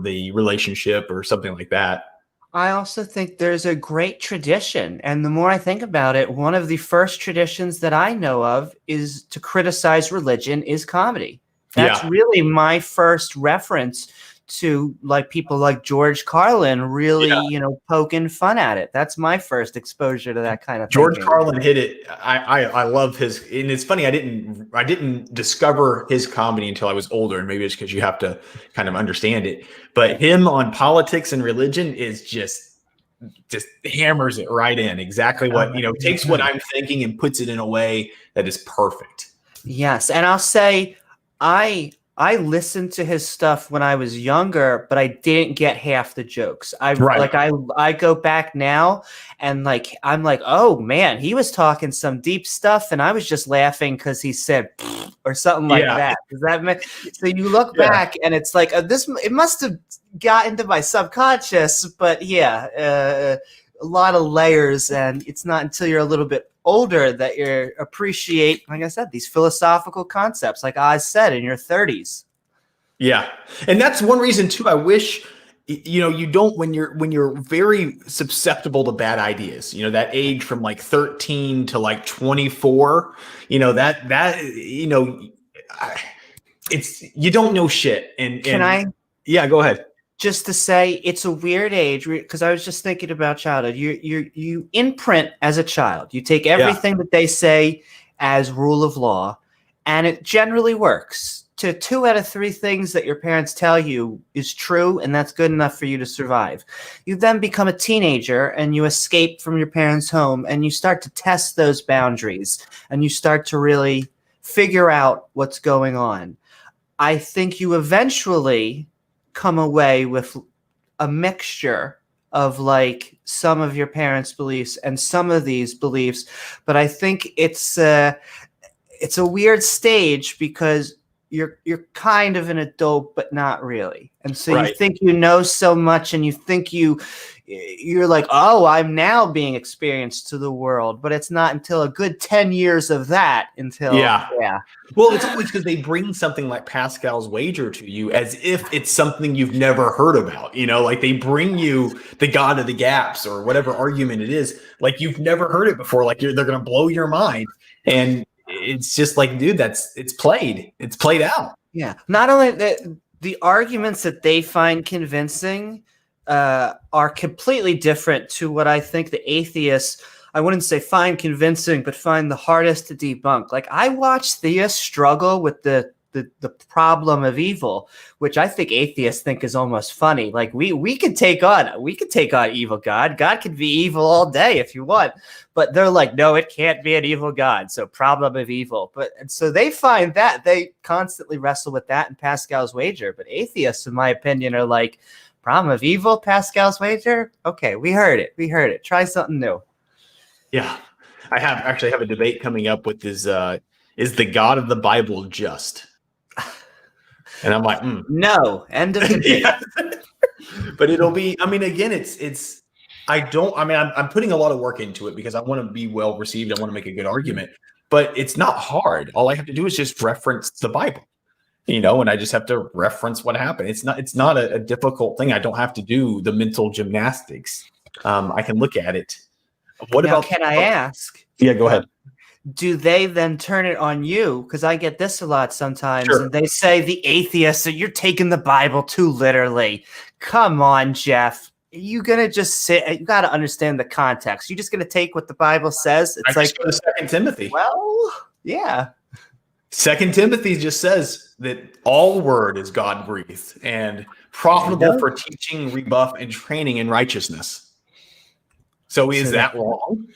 the relationship or something like that. I also think there's a great tradition. And the more I think about it, one of the first traditions that I know of is to criticize religion is comedy. That's really my first reference to like people like George Carlin really, poking fun at it. That's my first exposure to that kind of George thinking. Carlin hit it. I love his, and it's funny, I didn't discover his comedy until I was older, and maybe it's because you have to kind of understand it. But him on politics and religion is just hammers it right in. Exactly what, takes what I'm thinking and puts it in a way that is perfect. Yes. And I'll say I I listened to his stuff when I was younger, but I didn't get half the jokes. Right. I go back now and like I'm like, oh man, he was talking some deep stuff, and I was just laughing because he said or something like that. Does that make so? You look back and it's like this. It must have got into my subconscious, but a lot of layers, and it's not until you're a little bit older that you appreciate, like I said, these philosophical concepts, like I said, in your 30s. Yeah. And that's one reason too. I wish, you don't, when you're very susceptible to bad ideas, that age from like 13 to like 24, it's, you don't know shit. And yeah, go ahead. Just to say, it's a weird age, because I was just thinking about childhood. You imprint as a child. You take everything that they say as rule of law, and it generally works. To 2 out of 3 things that your parents tell you is true, and that's good enough for you to survive. You then become a teenager, and you escape from your parents' home, and you start to test those boundaries, and you start to really figure out what's going on. I think you eventually come away with a mixture of like some of your parents' beliefs and some of these beliefs, but I think it's a weird stage because you're kind of an adult but not really, and so you think you know so much, and you think you're like, oh, I'm now being experienced to the world, but it's not until a good 10 years of that until Well, it's always because they bring something like Pascal's wager to you as if it's something you've never heard about. Like they bring you the God of the gaps or whatever argument it is, like you've never heard it before. Like they're going to blow your mind, and it's just like, dude, it's played out. Yeah. Not only that, the arguments that they find convincing are completely different to what I think the atheists, I wouldn't say find convincing, but find the hardest to debunk. Like I watched theists struggle with the problem of evil, which I think atheists think is almost funny. Like we could take on evil God. God could be evil all day if you want, but they're like, no, it can't be an evil God. So problem of evil. And so they find that they constantly wrestle with that in Pascal's wager. But atheists, in my opinion, are like, problem of evil, Pascal's wager. Okay, we heard it. Try something new. Yeah, I actually have a debate coming up with is the God of the Bible just? And I'm like, no, end of debate. But it'll be, I mean, again, I'm putting a lot of work into it because I want to be well received. I want to make a good argument, but it's not hard. All I have to do is just reference the Bible, and I just have to reference what happened. It's not a difficult thing. I don't have to do the mental gymnastics. I can look at it. Can I ask? Yeah, go ahead. Do they then turn it on you? Because I get this a lot sometimes. Sure. And they say the atheists, so you're taking the Bible too literally. Come on, Jeff. You gonna just sit? You got to understand the context. You're just gonna take what the Bible says. It's like 2 Timothy. Well, yeah. 2 Timothy just says that all word is God breathed and profitable for teaching, rebuff, and training in righteousness. So is that wrong,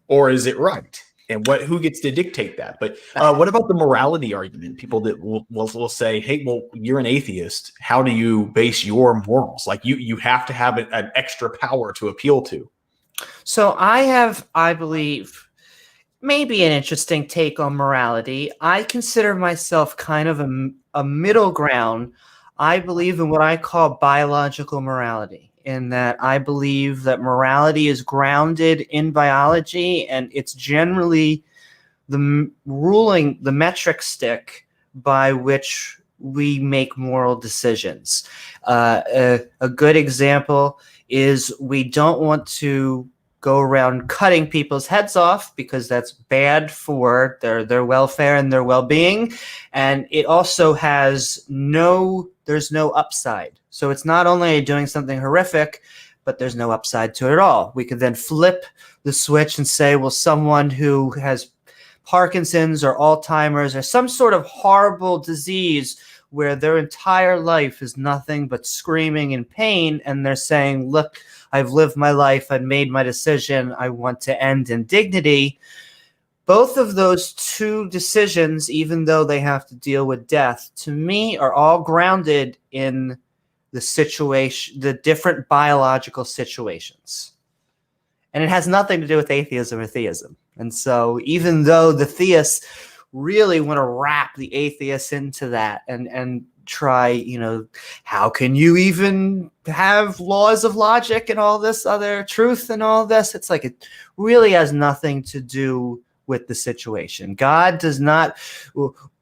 or is it right? And who gets to dictate that? But what about the morality argument? People that will say, hey, well, you're an atheist. How do you base your morals? Like you have to have an extra power to appeal to. So I believe, maybe an interesting take on morality. I consider myself kind of a middle ground. I believe in what I call biological morality, in that I believe that morality is grounded in biology, and it's generally the metric stick by which we make moral decisions. A good example is we don't want to go around cutting people's heads off because that's bad for their welfare and their well-being. And it also there's no upside. So it's not only doing something horrific, but there's no upside to it at all. We could then flip the switch and say, well, someone who has Parkinson's or Alzheimer's or some sort of horrible disease where their entire life is nothing but screaming in pain, and they're saying, look, I've lived my life, I've made my decision, I want to end in dignity. both of those two decisions, even though they have to deal with death, to me are all grounded in the situation, the different biological situations. And it has nothing to do with atheism or theism. And so even though the theists really want to wrap the atheists into that and try, you know, how can you even have laws of logic and all this other truth and all this? It's like it really has nothing to do with the situation. God does not,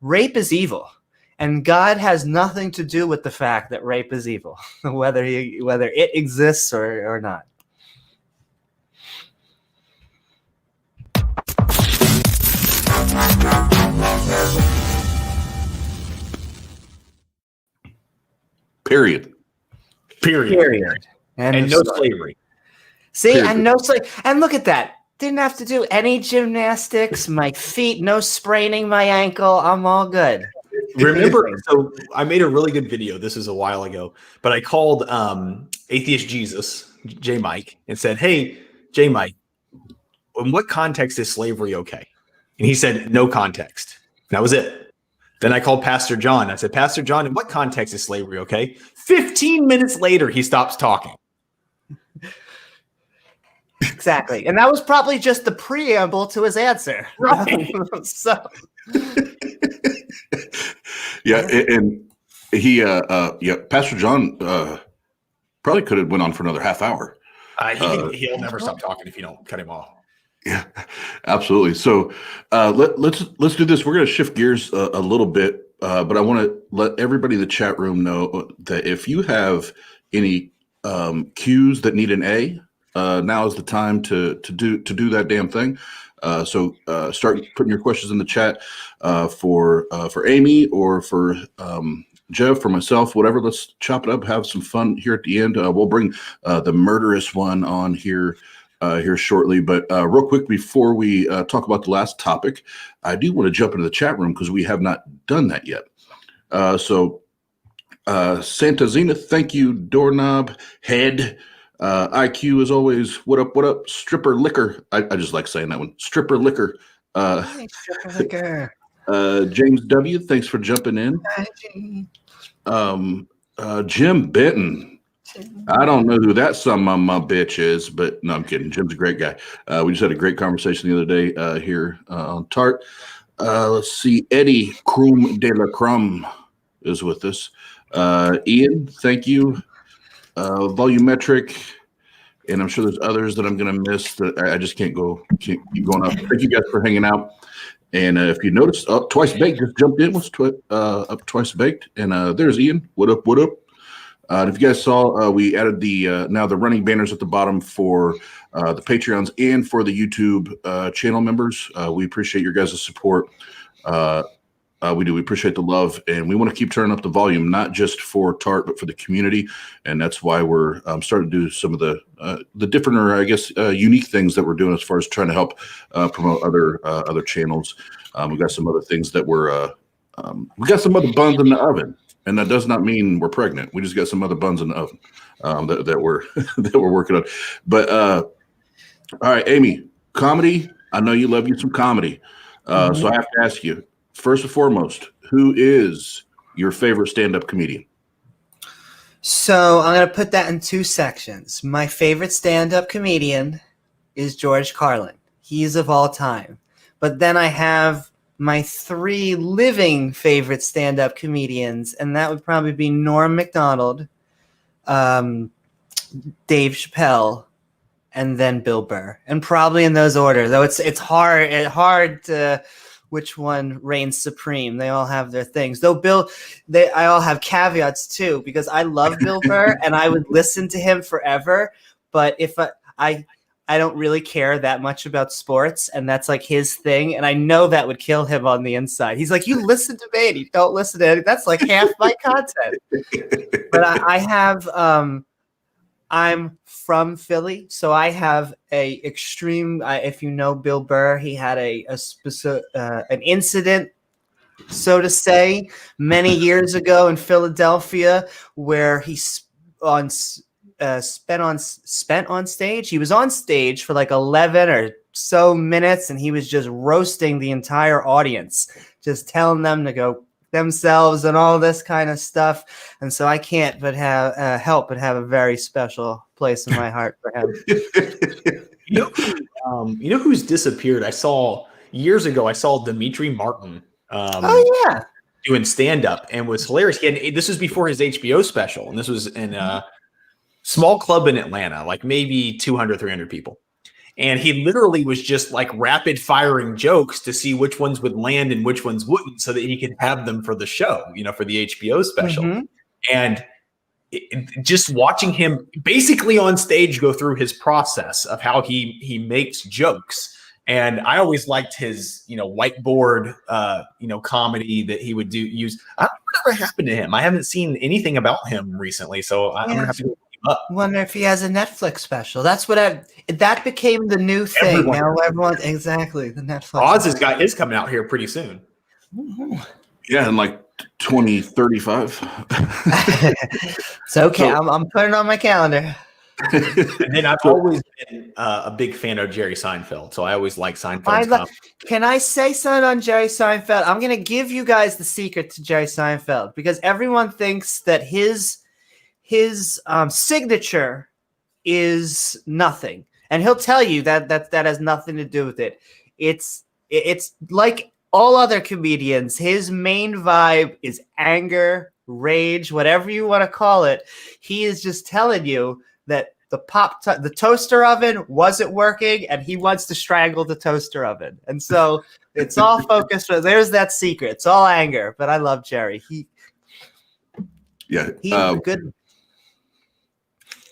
rape is evil. And God has nothing to do with the fact that rape is evil, whether it exists or not. Period. And no slavery. See, Period. and no slavery. And look at that. Didn't have to do any gymnastics. My feet, no spraining my ankle. I'm all good. Remember, so I made a really good video. This is a while ago, but I called Atheist Jesus, J. Mike, and said, "Hey, J. Mike, in what context is slavery okay?" And he said, "No context." That was it. Then I called Pastor John. I said, "Pastor John, in what context is slavery okay?" 15 minutes later, he stops talking. Exactly. And that was probably just the preamble to his answer. Right. So Yeah, and he, Pastor John probably could have went on for another half hour. He'll never stop talking if you don't cut him off. Yeah, absolutely. So let's do this. We're going to shift gears a little bit, but I want to let everybody in the chat room know that if you have any Q's that need an A, now is the time to do that damn thing. So start putting your questions in the chat for Amy or for Jeff, for myself, whatever. Let's chop it up, have some fun here at the end. We'll bring the murderous one on here shortly. But real quick, before we talk about the last topic, I do want to jump into the chat room because we have not done that yet. So Santa Zenith, thank you, Doorknob Head. IQ as always. What up? Stripper Liquor. I just like saying that one. Stripper Liquor. Hi, Stripper Liquor. James W. Thanks for jumping in. Hi, Jim Benton. I don't know who that son of my bitch is, but no, I'm kidding. Jim's a great guy. We just had a great conversation the other day here on TART. Let's see. Eddie Krum de la Crum is with us. Ian, thank you. Volumetric, and I'm sure there's others that I'm going to miss that I just can't keep going up. Thank you guys for hanging out. And if you noticed, Twice Baked just jumped in. Was up Twice Baked, and there's Ian. What up? And if you guys saw, we added the now the running banners at the bottom for the Patreons and for the YouTube channel members. We appreciate your guys' support. We do. We appreciate the love, and we want to keep turning up the volume, not just for TART, but for the community. And that's why we're starting to do some of the different, or I guess, unique things that we're doing as far as trying to help promote other channels. We've got some other things that we got some other buns in the oven, and that does not mean we're pregnant. We just got some other buns in the oven that we're that we're working on. But all right, Amy, comedy. I know you love you some comedy, so I have to ask you. First and foremost, who is your favorite stand-up comedian? So I'm going to put that in two sections. My favorite stand-up comedian is George Carlin. He's of all time. But then I have my three living favorite stand-up comedians, and that would probably be Norm Macdonald, Dave Chappelle, and then Bill Burr. And probably in those order, though it's hard to which one reigns supreme. They all have their things. Though I all have caveats too, because I love Bill Burr and I would listen to him forever. But if I don't really care that much about sports, and that's like his thing, and I know that would kill him on the inside. He's like, you listen to me and you don't listen to it. That's like half my content. But I have I'm from Philly, so I have a extreme. If you know Bill Burr, he had an incident, so to say, many years ago in Philadelphia, where he spent on stage. He was on stage for like 11 or so minutes, and he was just roasting the entire audience, just telling them to go themselves and all this kind of stuff. And so I can't but have help but have a very special place in my heart for him. You know who's disappeared? I saw years ago. I saw Dimitri Martin. Doing stand-up, and was hilarious. This was before his HBO special, and this was in a small club in Atlanta, like maybe 200, 300 people. And he literally was just like rapid firing jokes to see which ones would land and which ones wouldn't, so that he could have them for the show, for the HBO special. And just watching him basically on stage go through his process of how he makes jokes. And I always liked his, whiteboard, comedy that he would use. I don't know whatever happened to him. I haven't seen anything about him recently, so I'm gonna have to look him up. Wonder if he has a Netflix special. That's what that became the new thing. Everyone exactly the Netflix. Oz is coming out here pretty soon. Yeah, in like 2035. It's okay. I'm putting it on my calendar. And then I've always been a big fan of Jerry Seinfeld, so I always like Seinfeld. Can I say something on Jerry Seinfeld? I'm going to give you guys the secret to Jerry Seinfeld, because everyone thinks that his signature is nothing, and he'll tell you that has nothing to do with it. It's like all other comedians. His main vibe is anger, rage, whatever you want to call it. He is just telling you that the toaster oven wasn't working, and he wants to strangle the toaster oven. And so it's all focused. There's that secret. It's all anger. But I love Jerry. He's good.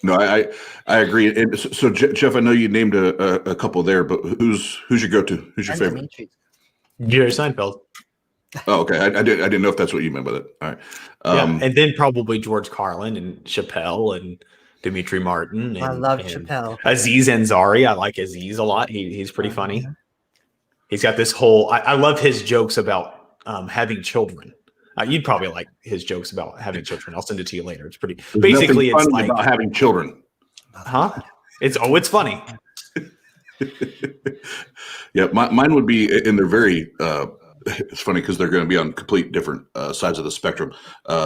No, I agree. And so Jeff, I know you named a couple there, but who's your go-to? Who's your favorite? Jerry Seinfeld. Oh, okay. I didn't know if that's what you meant by that. All right. And then probably George Carlin and Chappelle and Dimitri Martin. I love Chappelle. Aziz Ansari. I like Aziz a lot. He's pretty funny. He's got this whole. I love his jokes about having children. You'd probably like his jokes about having children. I'll send it to you later. It's pretty. Basically, it's like about having children. Huh? It's funny. Yeah, mine would be, and they're very. It's funny because they're going to be on complete different sides of the spectrum.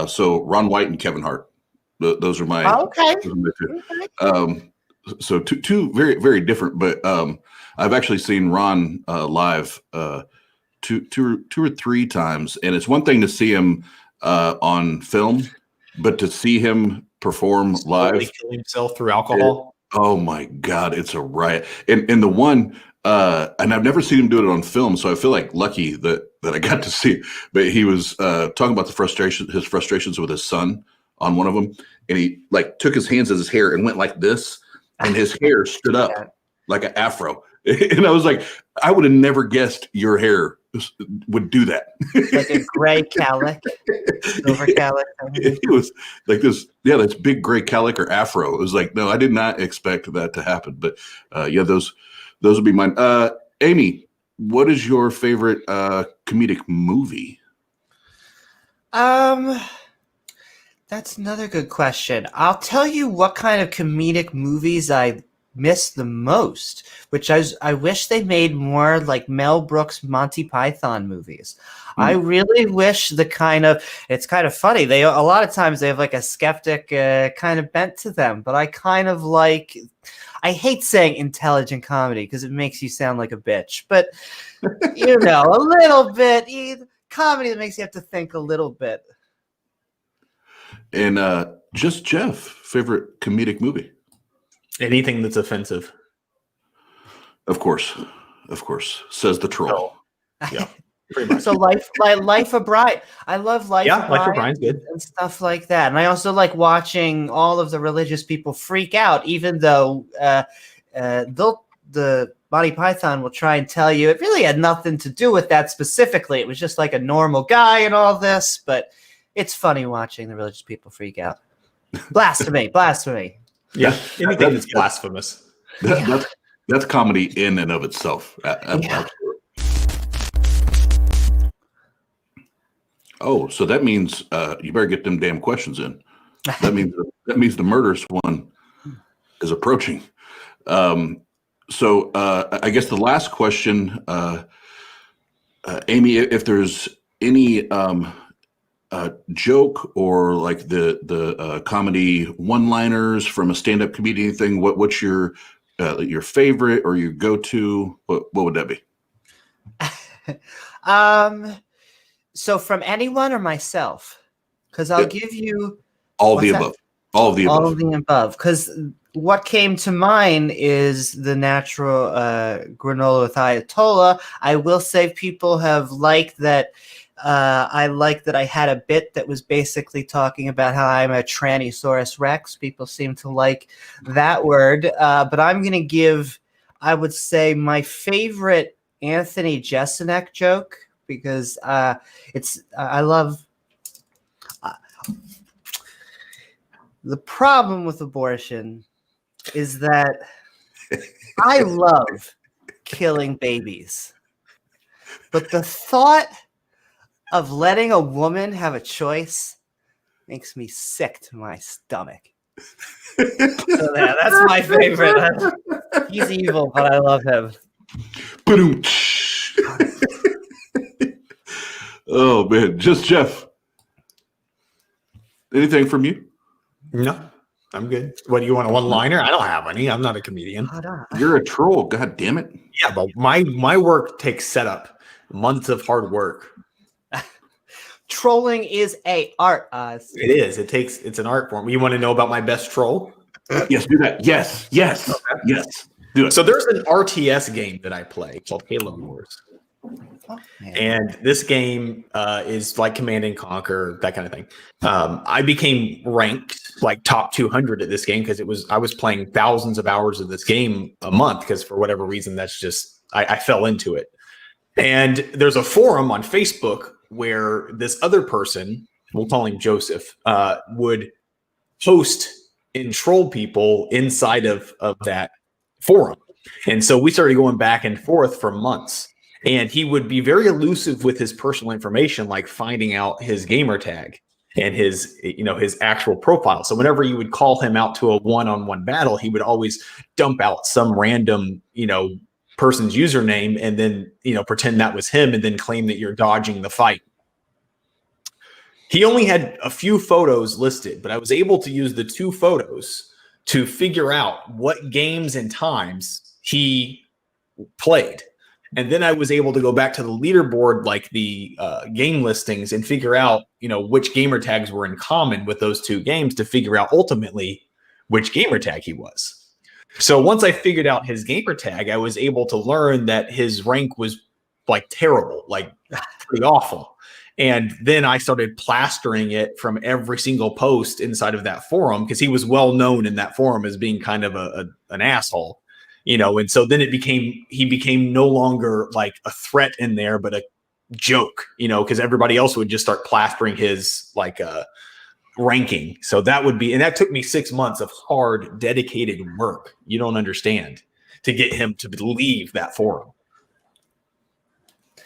So Ron White and Kevin Hart. Those are my. Okay. Those are my two. So two very, very different, but I've actually seen Ron live two or three times, and it's one thing to see him on film, but to see him perform live, kill himself through alcohol. Oh my God, it's a riot. And the one, and I've never seen him do it on film, so I feel like lucky that I got to see it. But he was talking about his frustrations with his son on one of them, and he like took his hands as his hair and went like this, and his hair stood up like an afro. And I was like, I would have never guessed your hair would do that. Like a gray calic, silver calic. It was like this, that's big gray calic or afro. It was like, no, I did not expect that to happen. But those would be mine. Amy, what is your favorite comedic movie? That's another good question. I'll tell you what kind of comedic movies I miss the most, which I wish they made more like Mel Brooks Monty Python movies. I really wish it's kind of funny. A lot of times they have like a skeptic kind of bent to them, but I kind of like, I hate saying intelligent comedy because it makes you sound like a bitch, but a little bit comedy that makes you have to think a little bit. And just Jeff, favorite comedic movie? Anything that's offensive. Of course, says the troll. Yeah, pretty much. So Life of Brian. I love Life of Brian. Life of Brian's good. And stuff like that. And I also like watching all of the religious people freak out, even though the Monty Python will try and tell you it really had nothing to do with that specifically. It was just like a normal guy and all this, but it's funny watching the religious people freak out. Blasphemy. Yeah, anything that's blasphemous. That's comedy in and of itself. Yeah. Oh, so that means you better get them damn questions in. That means the murderous one is approaching. So I guess the last question, Amy, if there's any joke or like the comedy one-liners from a stand-up comedian thing, what's your favorite or your go-to? What would that be? So from anyone or myself? Because I'll give you all of the above. All of the above. All of the above. Because what came to mind is the natural granola with Ayatollah. I will say people have liked that. I like that I had a bit that was basically talking about how I'm a Trannysaurus Rex. People seem to like that word. But I'm going to give, I would say, my favorite Anthony Jeselnik joke, because I love the problem with abortion is that I love killing babies, but the thought of letting a woman have a choice makes me sick to my stomach. So yeah, that's my favorite. He's evil, but I love him. Oh man, just Jeff. Anything from you? No, I'm good. What do you want, a one-liner? I don't have any. I'm not a comedian. You're a troll. God damn it. Yeah, but my work takes setup, months of hard work. Trolling is a art. It is. It's an art form. You want to know about my best troll? Yes, do that. Yes. Okay. Yes. Do it. So there's an RTS game that I play called Halo Wars. And this game is like Command and Conquer, that kind of thing. I became ranked like top 200 at this game because I was playing thousands of hours of this game a month because for whatever reason that's just I fell into it. And there's a forum on Facebook where this other person, we'll call him Joseph, would post and troll people inside of that forum. And so we started going back and forth for months. And he would be very elusive with his personal information, like finding out his gamer tag and his actual profile. So whenever you would call him out to a one-on-one battle, he would always dump out some random, person's username and then, pretend that was him and then claim that you're dodging the fight. He only had a few photos listed, but I was able to use the 2 photos to figure out what games and times he played. And then I was able to go back to the leaderboard, like the game listings, and figure out, which gamer tags were in common with those 2 games to figure out ultimately which gamer tag he was. So once I figured out his gamer tag, I was able to learn that his rank was like terrible, like pretty awful. And then I started plastering it from every single post inside of that forum because he was well known in that forum as being kind of an asshole. And so then he became no longer like a threat in there, but a joke, because everybody else would just start plastering his ranking. So and that took me 6 months of hard, dedicated work. You don't understand, to get him to leave that forum.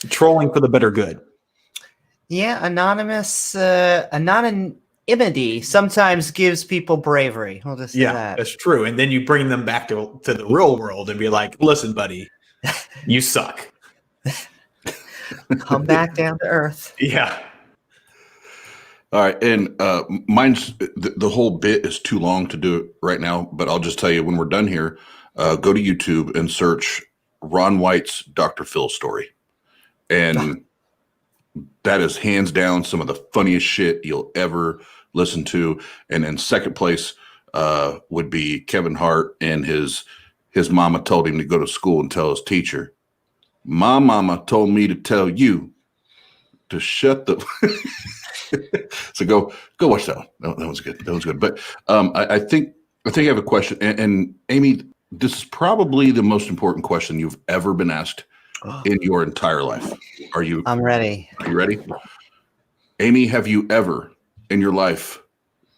Trolling for the better good. Yeah. Anonymity sometimes gives people bravery. We'll just say that. That's true. And then you bring them back to the real world and be like, listen, buddy, you suck. Come back down to earth. Yeah. All right. And mine's the whole bit is too long to do it right now, but I'll just tell you when we're done here, go to YouTube and search Ron White's Dr. Phil story. And that is hands down some of the funniest shit you'll ever listen to. And in second place would be Kevin Hart, and his mama told him to go to school and tell his teacher, my mama told me to tell you to shut the so go watch that one. That was good. But I think I have a question, and Amy, this is probably the most important question you've ever been asked in your entire life. I'm ready. Are you ready? Amy, have you ever in your life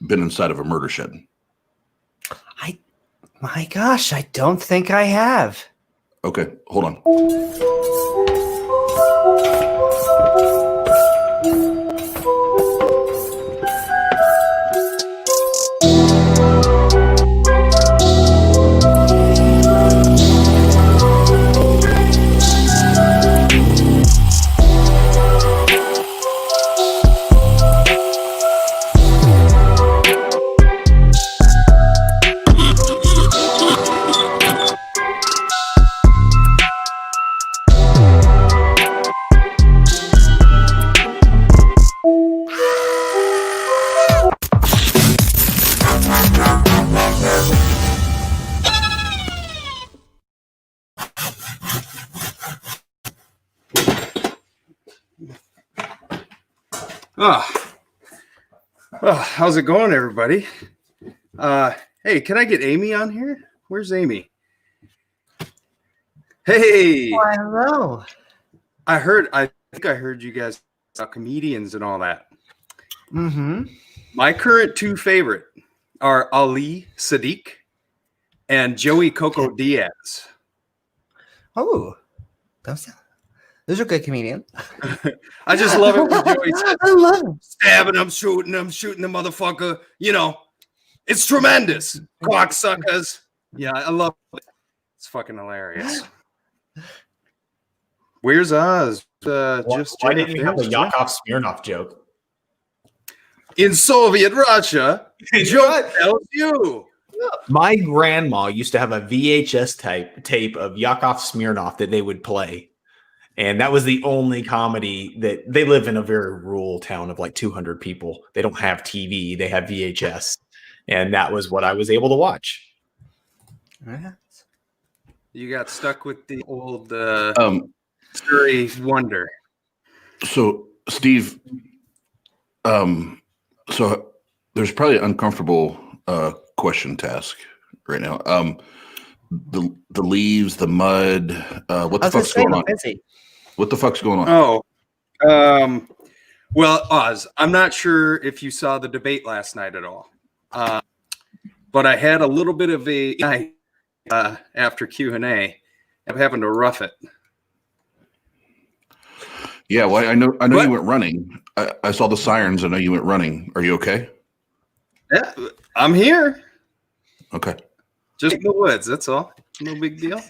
been inside of a murder shed? My gosh, I don't think I have. Okay, hold on. Oh, how's it going, everybody? Hey, can I get Amy on here? Where's Amy? Hey, Why, hello. I think I heard you guys about comedians and all that. Mm-hmm. My current two favorite are Ali Sadiq and Joey Coco Diaz. Oh, those are good comedians. I just love it when Joey says, I love them. stabbing him, shooting the motherfucker. You know, it's tremendous. Cocksuckers. Yeah, I love it. It's fucking hilarious. Where's Oz? Why didn't you have a Yakov Smirnoff joke? In Soviet Russia, joke tells you. My grandma used to have a VHS tape of Yakov Smirnoff that they would play. And that was the only comedy that they live in a very rural town of like 200 people. They don't have TV, they have VHS. And that was what I was able to watch. You got stuck with the old Surrey Wonder. So, Steve, so there's probably an uncomfortable question to ask right now. The leaves, the mud, what the fuck's going on? What the fuck's going on? Oh, well, Oz, I'm not sure if you saw the debate last night at all, but I had a little bit of a night after Q&A. I'm having to rough it. Yeah, well, I know you went running. I saw the sirens. I know you went running. Are you okay? Yeah, I'm here. Okay. Just in the woods. That's all. No big deal.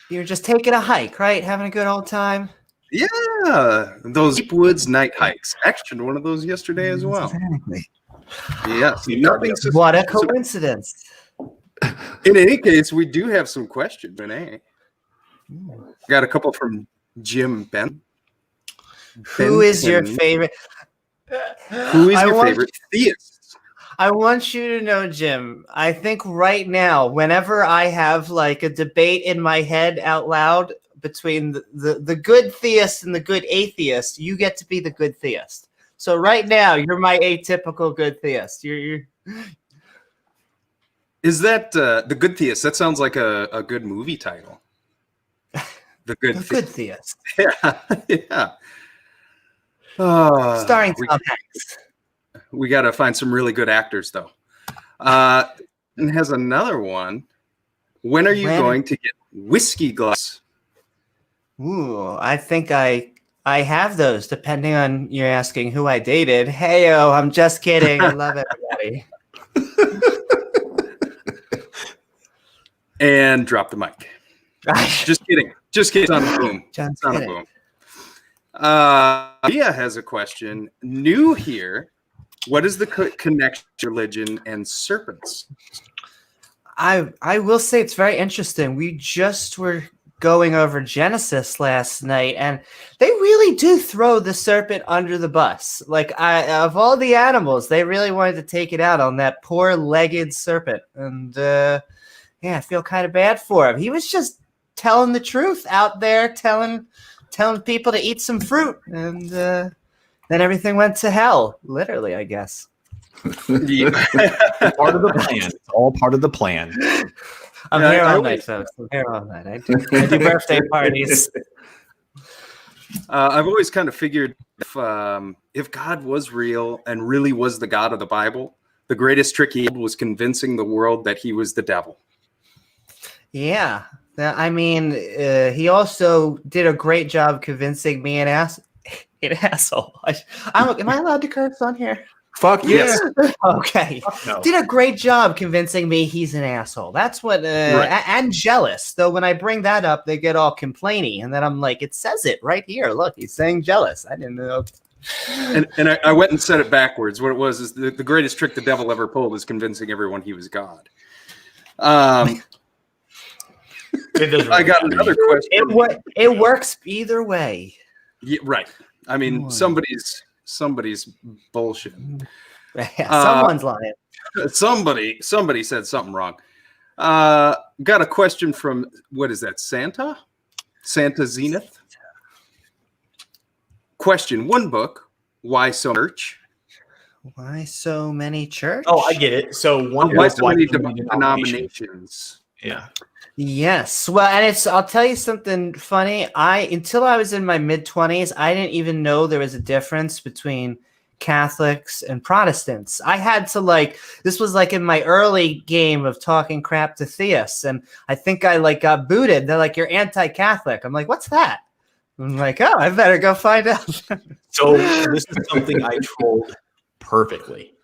You're just taking a hike, right? Having a good old time. Yeah, those deep woods night hikes. Actually, one of those yesterday as well. Exactly. Yes. Nothing. What a coincidence. In any case, we do have some questions. Got a couple from Jim Ben. Who is your favorite? Who is your favorite theist? I want you to know, Jim, I think right now, whenever I have like a debate in my head out loud between the good theist and the good atheist, you get to be the good theist. So right now, you're my atypical good theist. You're Is that the good theist? That sounds like a good movie title. The good theist. Yeah, yeah. Starring Tom Hanks. We got to find some really good actors, though. And has another one. When are you going to get whiskey glass? Ooh, I think I have those, depending on you're asking who I dated. Heyo, I'm just kidding. I love everybody. And drop the mic. Just kidding. Just kidding. It's on a boom. It's on a boom. Mia has a question. New here. What is the connection to religion and serpents? I will say it's very interesting. We just were going over Genesis last night, and they really do throw the serpent under the bus. Like, of all the animals, they really wanted to take it out on that poor legged serpent. And yeah, I feel kind of bad for him. He was just telling the truth out there, telling people to eat some fruit, and then everything went to hell, literally, I guess. Yeah. Part of the plan. It's all part of the plan. I'm here all night, folks. I'm here all night. I do birthday parties. I've always kind of figured if God was real and really was the God of the Bible, the greatest trick he had was convincing the world that he was the devil. Yeah. I mean, he also did a great job convincing me an asshole. Am I allowed to curse on here? Fuck yes. Okay. No. Did a great job convincing me he's an asshole. That's what, Right. And jealous. Though when I bring that up, they get all complainy. And then I'm like, it says it right here. Look, he's saying jealous. I didn't know. And I went and said it backwards. What it was is the greatest trick the devil ever pulled was convincing everyone he was God. I got another question. It works either way. Yeah, right. I mean, somebody's bullshit. Someone's lying. Somebody said something wrong. Got a question from, what is that, Santa Zenith? Question: one book why so much? Why so many church? Oh, I get it. So one Why book, so many denominations? denominations? Yeah. Yes. Well, and I'll tell you something funny. Until I was in my mid-20s, I didn't even know there was a difference between Catholics and Protestants. I had to this was in my early game of talking crap to theists, and I think I got booted. They're like, "You're anti-Catholic." I'm like, "What's that?" I'm like, "Oh, I better go find out." So this is something I trolled perfectly.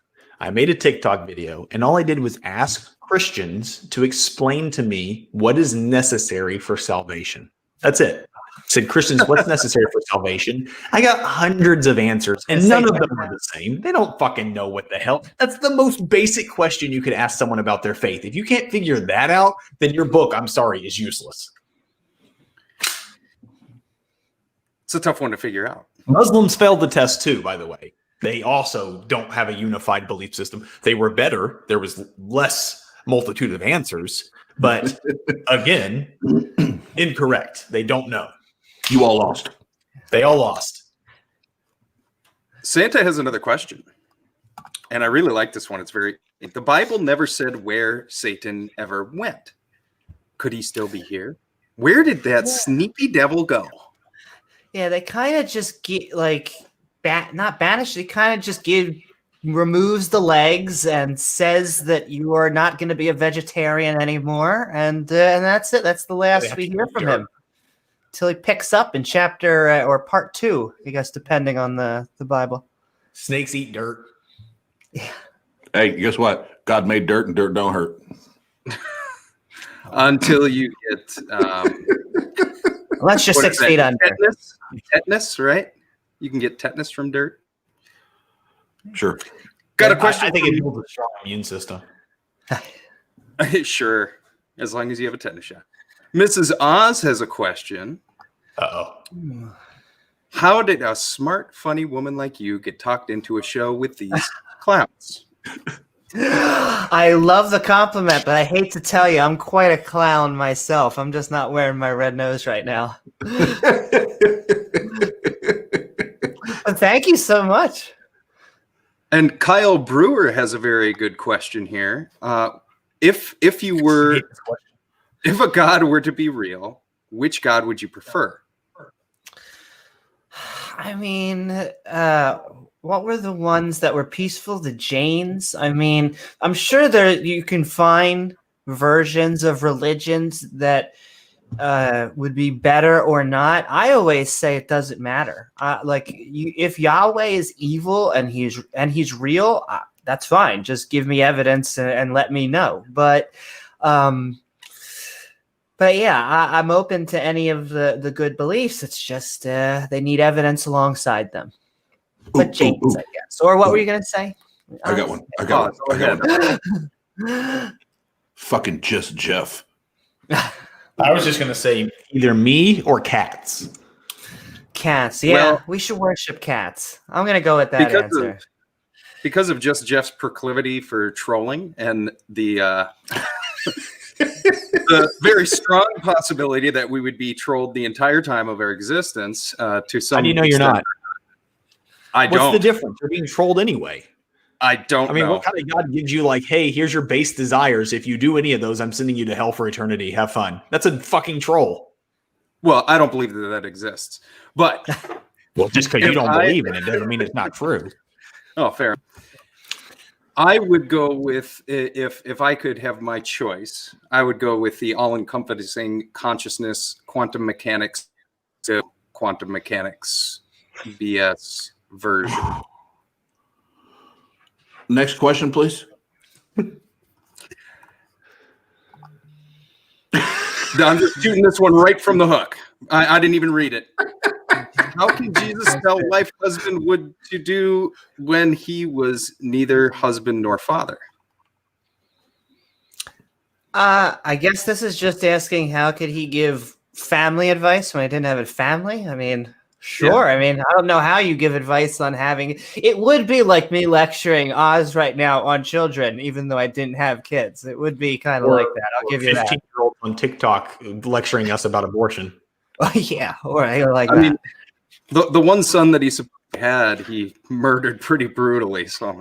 I made a TikTok video, and all I did was ask Christians to explain to me what is necessary for salvation. That's it. I said, Christians, what's necessary for salvation? I got hundreds of answers, and none of them are the same. They don't fucking know what the hell. That's the most basic question you could ask someone about their faith. If you can't figure that out, then your book, I'm sorry, is useless. It's a tough one to figure out. Muslims failed the test too, by the way. They also don't have a unified belief system. They were better. There was less multitude of answers, but again, incorrect. They don't know. You all lost. They all lost. Santa has another question, and I really like this one. The Bible never said where Satan ever went. Could he still be here? Where did that sneaky devil go? Yeah, they kind of just get not banished. They kind of just removes the legs and says that you are not going to be a vegetarian anymore, and that's it. That's the last we hear from him until he picks up in chapter or part 2, I guess, depending on the Bible. Snakes eat dirt. Yeah. Hey, guess what? God made dirt, and dirt don't hurt. Until you get Unless you're 6 feet under. Tetanus, right? You can get tetanus from dirt. Sure. Got a question. I think it builds a strong immune system. Sure, as long as you have a tetanus shot. Mrs. Oz has a question. Uh-oh. How did a smart, funny woman like you get talked into a show with these clowns? I love the compliment, but I hate to tell you, I'm quite a clown myself. I'm just not wearing my red nose right now. But thank you so much. And Kyle Brewer has a very good question here. If a god were to be real, which god would you prefer? I mean, what were the ones that were peaceful? The Jains? I mean, I'm sure you can find versions of religions that would be better or not. I always say it doesn't matter. If Yahweh is evil and he's real, that's fine. Just give me evidence and let me know. But yeah, I'm open to any of the good beliefs. It's just they need evidence alongside them. But James, I guess. Or what were you going to say? I got one. Fucking just Jeff. I was just going to say either me or cats. Cats. Yeah, well, we should worship cats. I'm going to go with that answer. Because of just Jeff's proclivity for trolling and the the very strong possibility that we would be trolled the entire time of our existence to some. How do you know you're not? I don't. What's the difference? You're being trolled anyway. I don't know. What kind of God gives you hey, here's your base desires. If you do any of those, I'm sending you to hell for eternity. Have fun. That's a fucking troll. Well, I don't believe that exists. But well, just because you don't believe in it doesn't mean it's not true. Oh, fair. I would go with, if I could have my choice, I would go with the all-encompassing consciousness, quantum mechanics BS version. Next question, please. I'm just shooting this one right from the hook. I didn't even read it. How can Jesus tell wife husband what to do when he was neither husband nor father? I guess this is just asking how could he give family advice when I didn't have a family? I mean, sure. Yeah. I mean, I don't know how you give advice on having. It would be like me lecturing Oz right now on children, even though I didn't have kids. It would be kind of like that. I'll give you that. 15-year-old on TikTok lecturing us about abortion. Oh, yeah. Or like I mean, the one son that he's supposed had, he murdered pretty brutally. So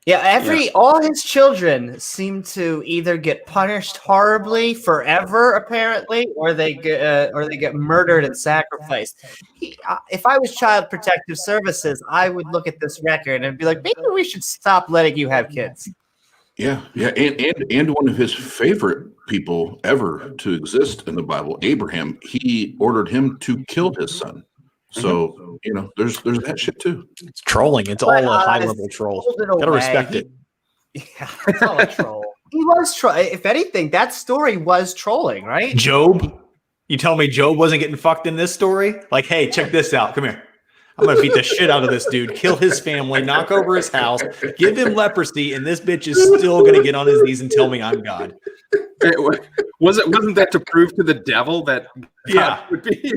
Yeah, all his children seem to either get punished horribly forever, apparently, or they get murdered and sacrificed. If I was Child Protective Services, I would look at this record and be like, maybe we should stop letting you have kids. Yeah, and one of his favorite people ever to exist in the Bible, Abraham, he ordered him to kill his son. So there's that shit too. It's trolling. It's all a high level troll. Gotta respect it. Yeah, it's all a troll. He was if anything, that story was trolling, right? Job? You tell me Job wasn't getting fucked in this story? Like, hey, check this out. Come here. I'm gonna beat the shit out of this dude, kill his family, knock over his house, give him leprosy, and this bitch is still gonna get on his knees and tell me I'm God. Wasn't that to prove to the devil that God would be?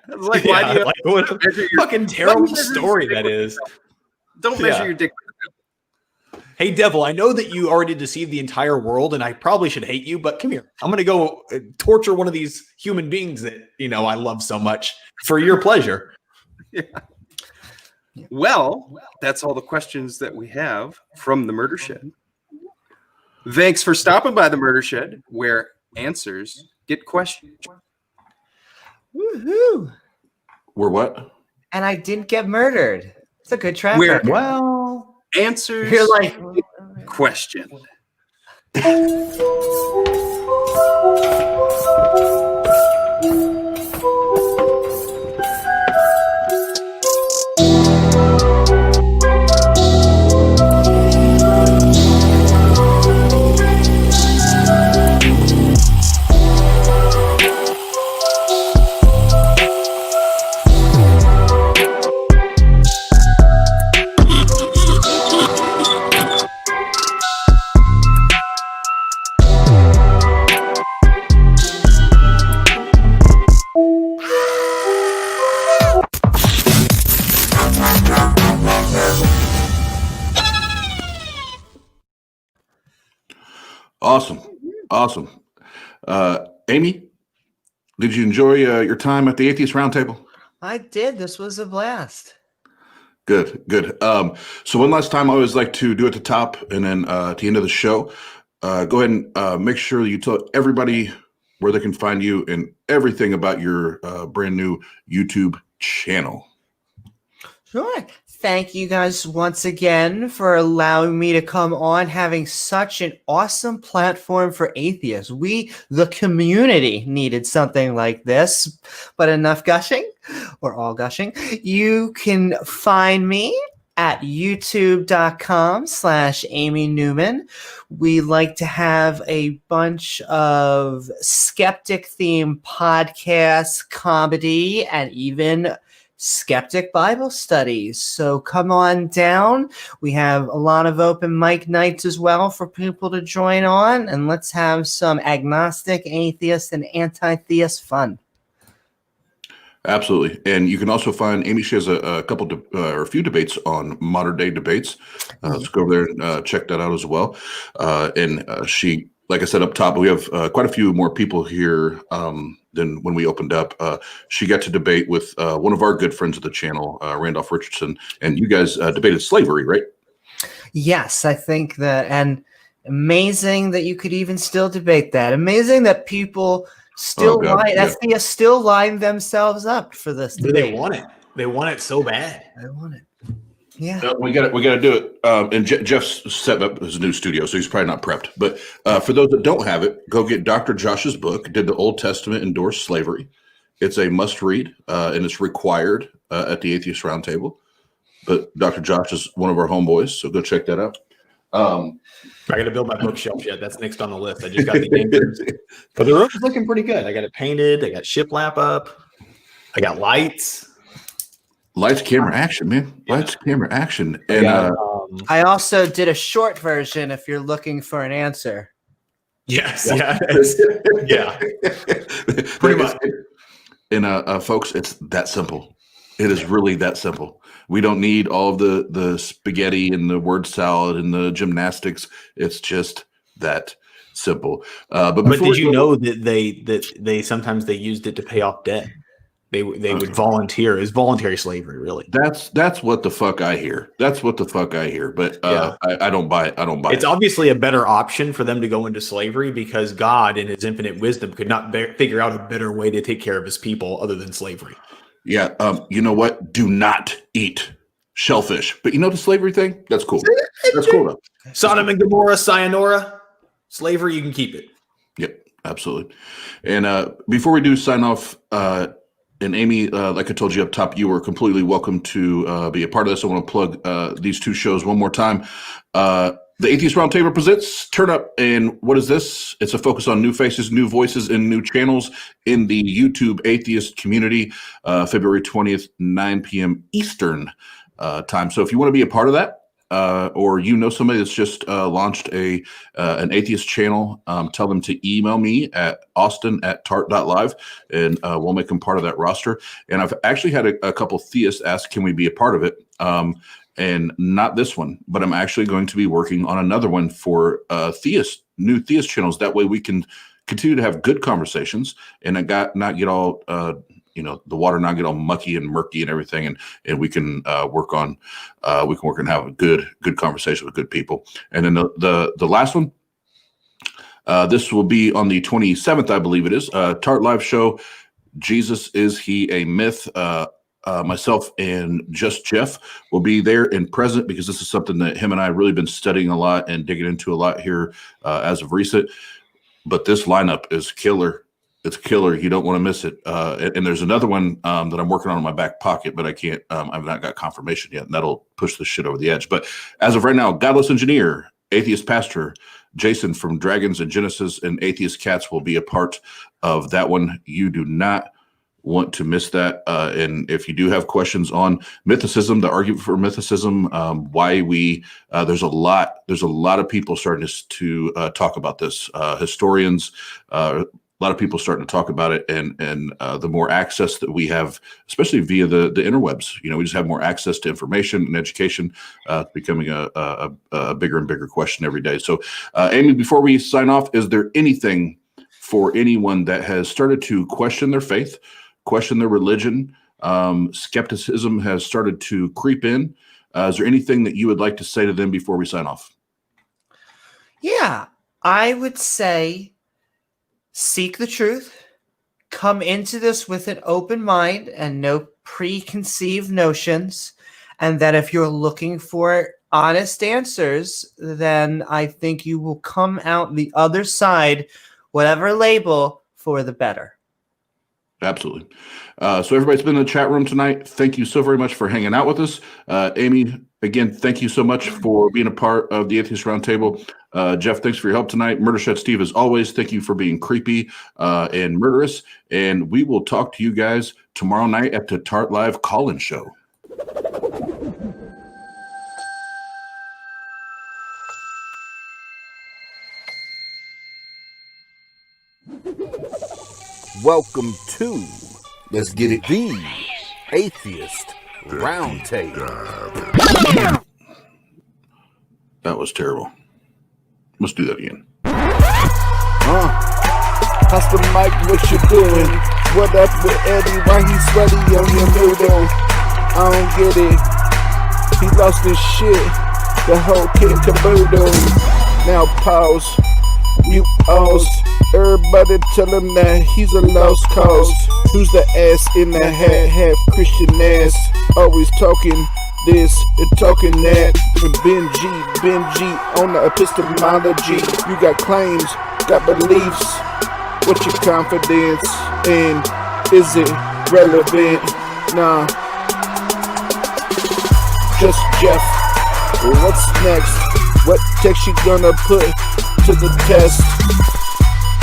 Like, why do you what a fucking terrible story that is. Don't measure your dick. Hey, devil, I know that you already deceived the entire world, and I probably should hate you, but come here. I'm going to go torture one of these human beings that, I love so much for your pleasure. Yeah. Well, that's all the questions that we have from the Murdershed. Thanks for stopping by the Murdershed, where answers get questioned. Woohoo! We're what? And I didn't get murdered. It's a good track Where record. answers You're like questioned. Awesome. Amy, did you enjoy your time at the Atheist Roundtable? I did. This was a blast. Good. So one last time, I always like to do at the top and then at the end of the show, go ahead and make sure you tell everybody where they can find you and everything about your brand new YouTube channel. Sure. Thank you guys once again for allowing me to come on, having such an awesome platform for atheists. We, the community, needed something like this, but enough gushing, or all gushing. You can find me at youtube.com/Amy Newman. We like to have a bunch of skeptic themed podcasts, comedy, and even skeptic Bible studies. So come on down. We have a lot of open mic nights as well for people to join on, and let's have some agnostic, atheist, and anti-theist fun. Absolutely. And you can also find Amy. She has a couple or a few debates on Modern Day Debates. Let's go over there and check that out as well. And she, like I said up top, we have quite a few more people here than when we opened up. She got to debate with one of our good friends of the channel, Randolph Richardson, and you guys debated slavery, right? Yes, I think that, and amazing that you could even still debate that. Amazing that people still still line themselves up for this debate. They want it. They want it so bad. I want it. Yeah. We got to do it. And Jeff's set up his new studio, so he's probably not prepped. But for those that don't have it, go get Dr. Josh's book. Did the Old Testament endorse slavery? It's a must read, and it's required at the Atheist Roundtable. But Dr. Josh is one of our homeboys, so go check that out. I got to build my bookshelf yet. That's next on the list. I just got the anchors. But the room's looking pretty good. I got it painted. I got shiplap up. I got lights. Lights, camera, action, man. Lights, camera, action. And I also did a short version if you're looking for an answer. Yes. Yeah. Yeah. Pretty much. And folks, it's that simple. It is really that simple. We don't need all of the spaghetti and the word salad and the gymnastics. It's just that simple. But did you know that they sometimes they used it to pay off debt? They would volunteer. It's voluntary slavery, really. That's what the fuck I hear. That's what the fuck I hear. But I don't buy it. I don't buy It's it. obviously a better option for them to go into slavery because God, in his infinite wisdom, could not figure out a better way to take care of his people other than slavery. Yeah. You know what? Do not eat shellfish. But you know the slavery thing? That's cool. That's cool though. Sodom and Gomorrah, sayonara, slavery, you can keep it. Yep, absolutely. And before we do sign off, and Amy, like I told you up top, you are completely welcome to be a part of this. I want to plug these two shows one more time. The Atheist Roundtable presents Turn Up. And what is this? It's a focus on new faces, new voices, and new channels in the YouTube atheist community, February 20th, 9 p.m. Eastern time. So if you want to be a part of that, or you know somebody that's just launched an atheist channel, tell them to email me at austin@tart.live, and we'll make them part of that roster. And I've actually had a couple theists ask, can we be a part of it? And not this one, but I'm actually going to be working on another one for new theist channels. That way we can continue to have good conversations and not get all the water not get all mucky and murky and everything, and we can work and have a good conversation with good people. And then the last one, this will be on the 27th, I believe it is, TART live show. Jesus, is he a myth? Myself and Just Jeff will be there and present because this is something that him and I have really been studying a lot and digging into a lot here as of recent. But this lineup is killer. It's killer. You don't want to miss it. And there's another one that I'm working on in my back pocket, but I can't. I've not got confirmation yet, and that'll push this shit over the edge. But as of right now, Godless Engineer, Atheist Pastor, Jason from Dragons and Genesis, and Atheist Cats will be a part of that one. You do not want to miss that. And if you do have questions on mythicism, the argument for mythicism, why there's a lot of people starting to talk about this. Historians, a lot of people starting to talk about it, and the more access that we have, especially via the interwebs, we just have more access to information and education, becoming a bigger and bigger question every day. So, Amy, before we sign off, is there anything for anyone that has started to question their faith, question their religion? Skepticism has started to creep in. Is there anything that you would like to say to them before we sign off? Yeah, I would say seek the truth, come into this with an open mind and no preconceived notions, and that if you're looking for honest answers, then I think you will come out the other side, whatever label, for the better. Absolutely. So everybody's been in the chat room tonight. Thank you so very much for hanging out with us. Amy, again, thank you so much for being a part of the Atheist Roundtable. Jeff, thanks for your help tonight. Murdershed Steve, as always, thank you for being creepy and murderous. And we will talk to you guys tomorrow night at the TART Live call-in show. Welcome to Let's get it. the Atheist Roundtable. That was terrible. Let's do that again. Pass the mic, what you doing? What up with Eddie? Why he sweaty on your noodle? I don't get it. He lost his shit. The whole kid caboodle. Now pause. You owes. Everybody tell him that he's a lost cause. Who's the ass in the hat? Half Christian ass. Always talking this and talking that. And Benji on the epistemology. You got claims, got beliefs. What's your confidence? And is it relevant? Nah. Just Jeff. What's next? What text you gonna put to the test?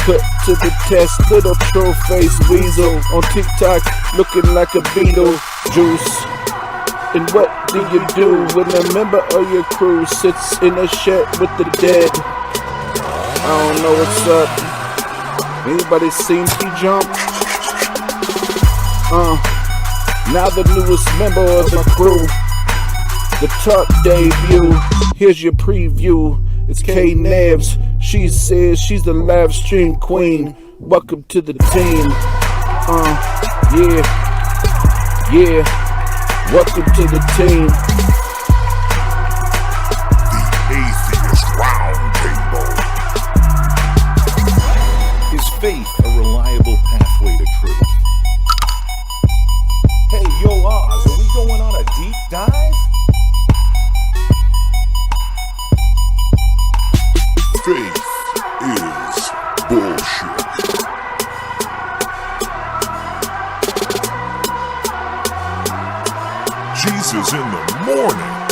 Put to the test, little troll face weasel on TikTok, looking like a beetle juice. And what do you do when a member of your crew sits in a shed with the dead? I don't know what's up. Anybody seen P-Jump? Now the newest member of the crew. The TART debut. Here's your preview. It's K Nabs. She says she's the live stream queen. Welcome to the team. Yeah. Yeah, welcome to the team. The Atheist Roundtable. Is faith a reliable pathway to truth? Hey, yo, Oz, are we going on a deep dive? Faith is bullshit. Jesus in the morning.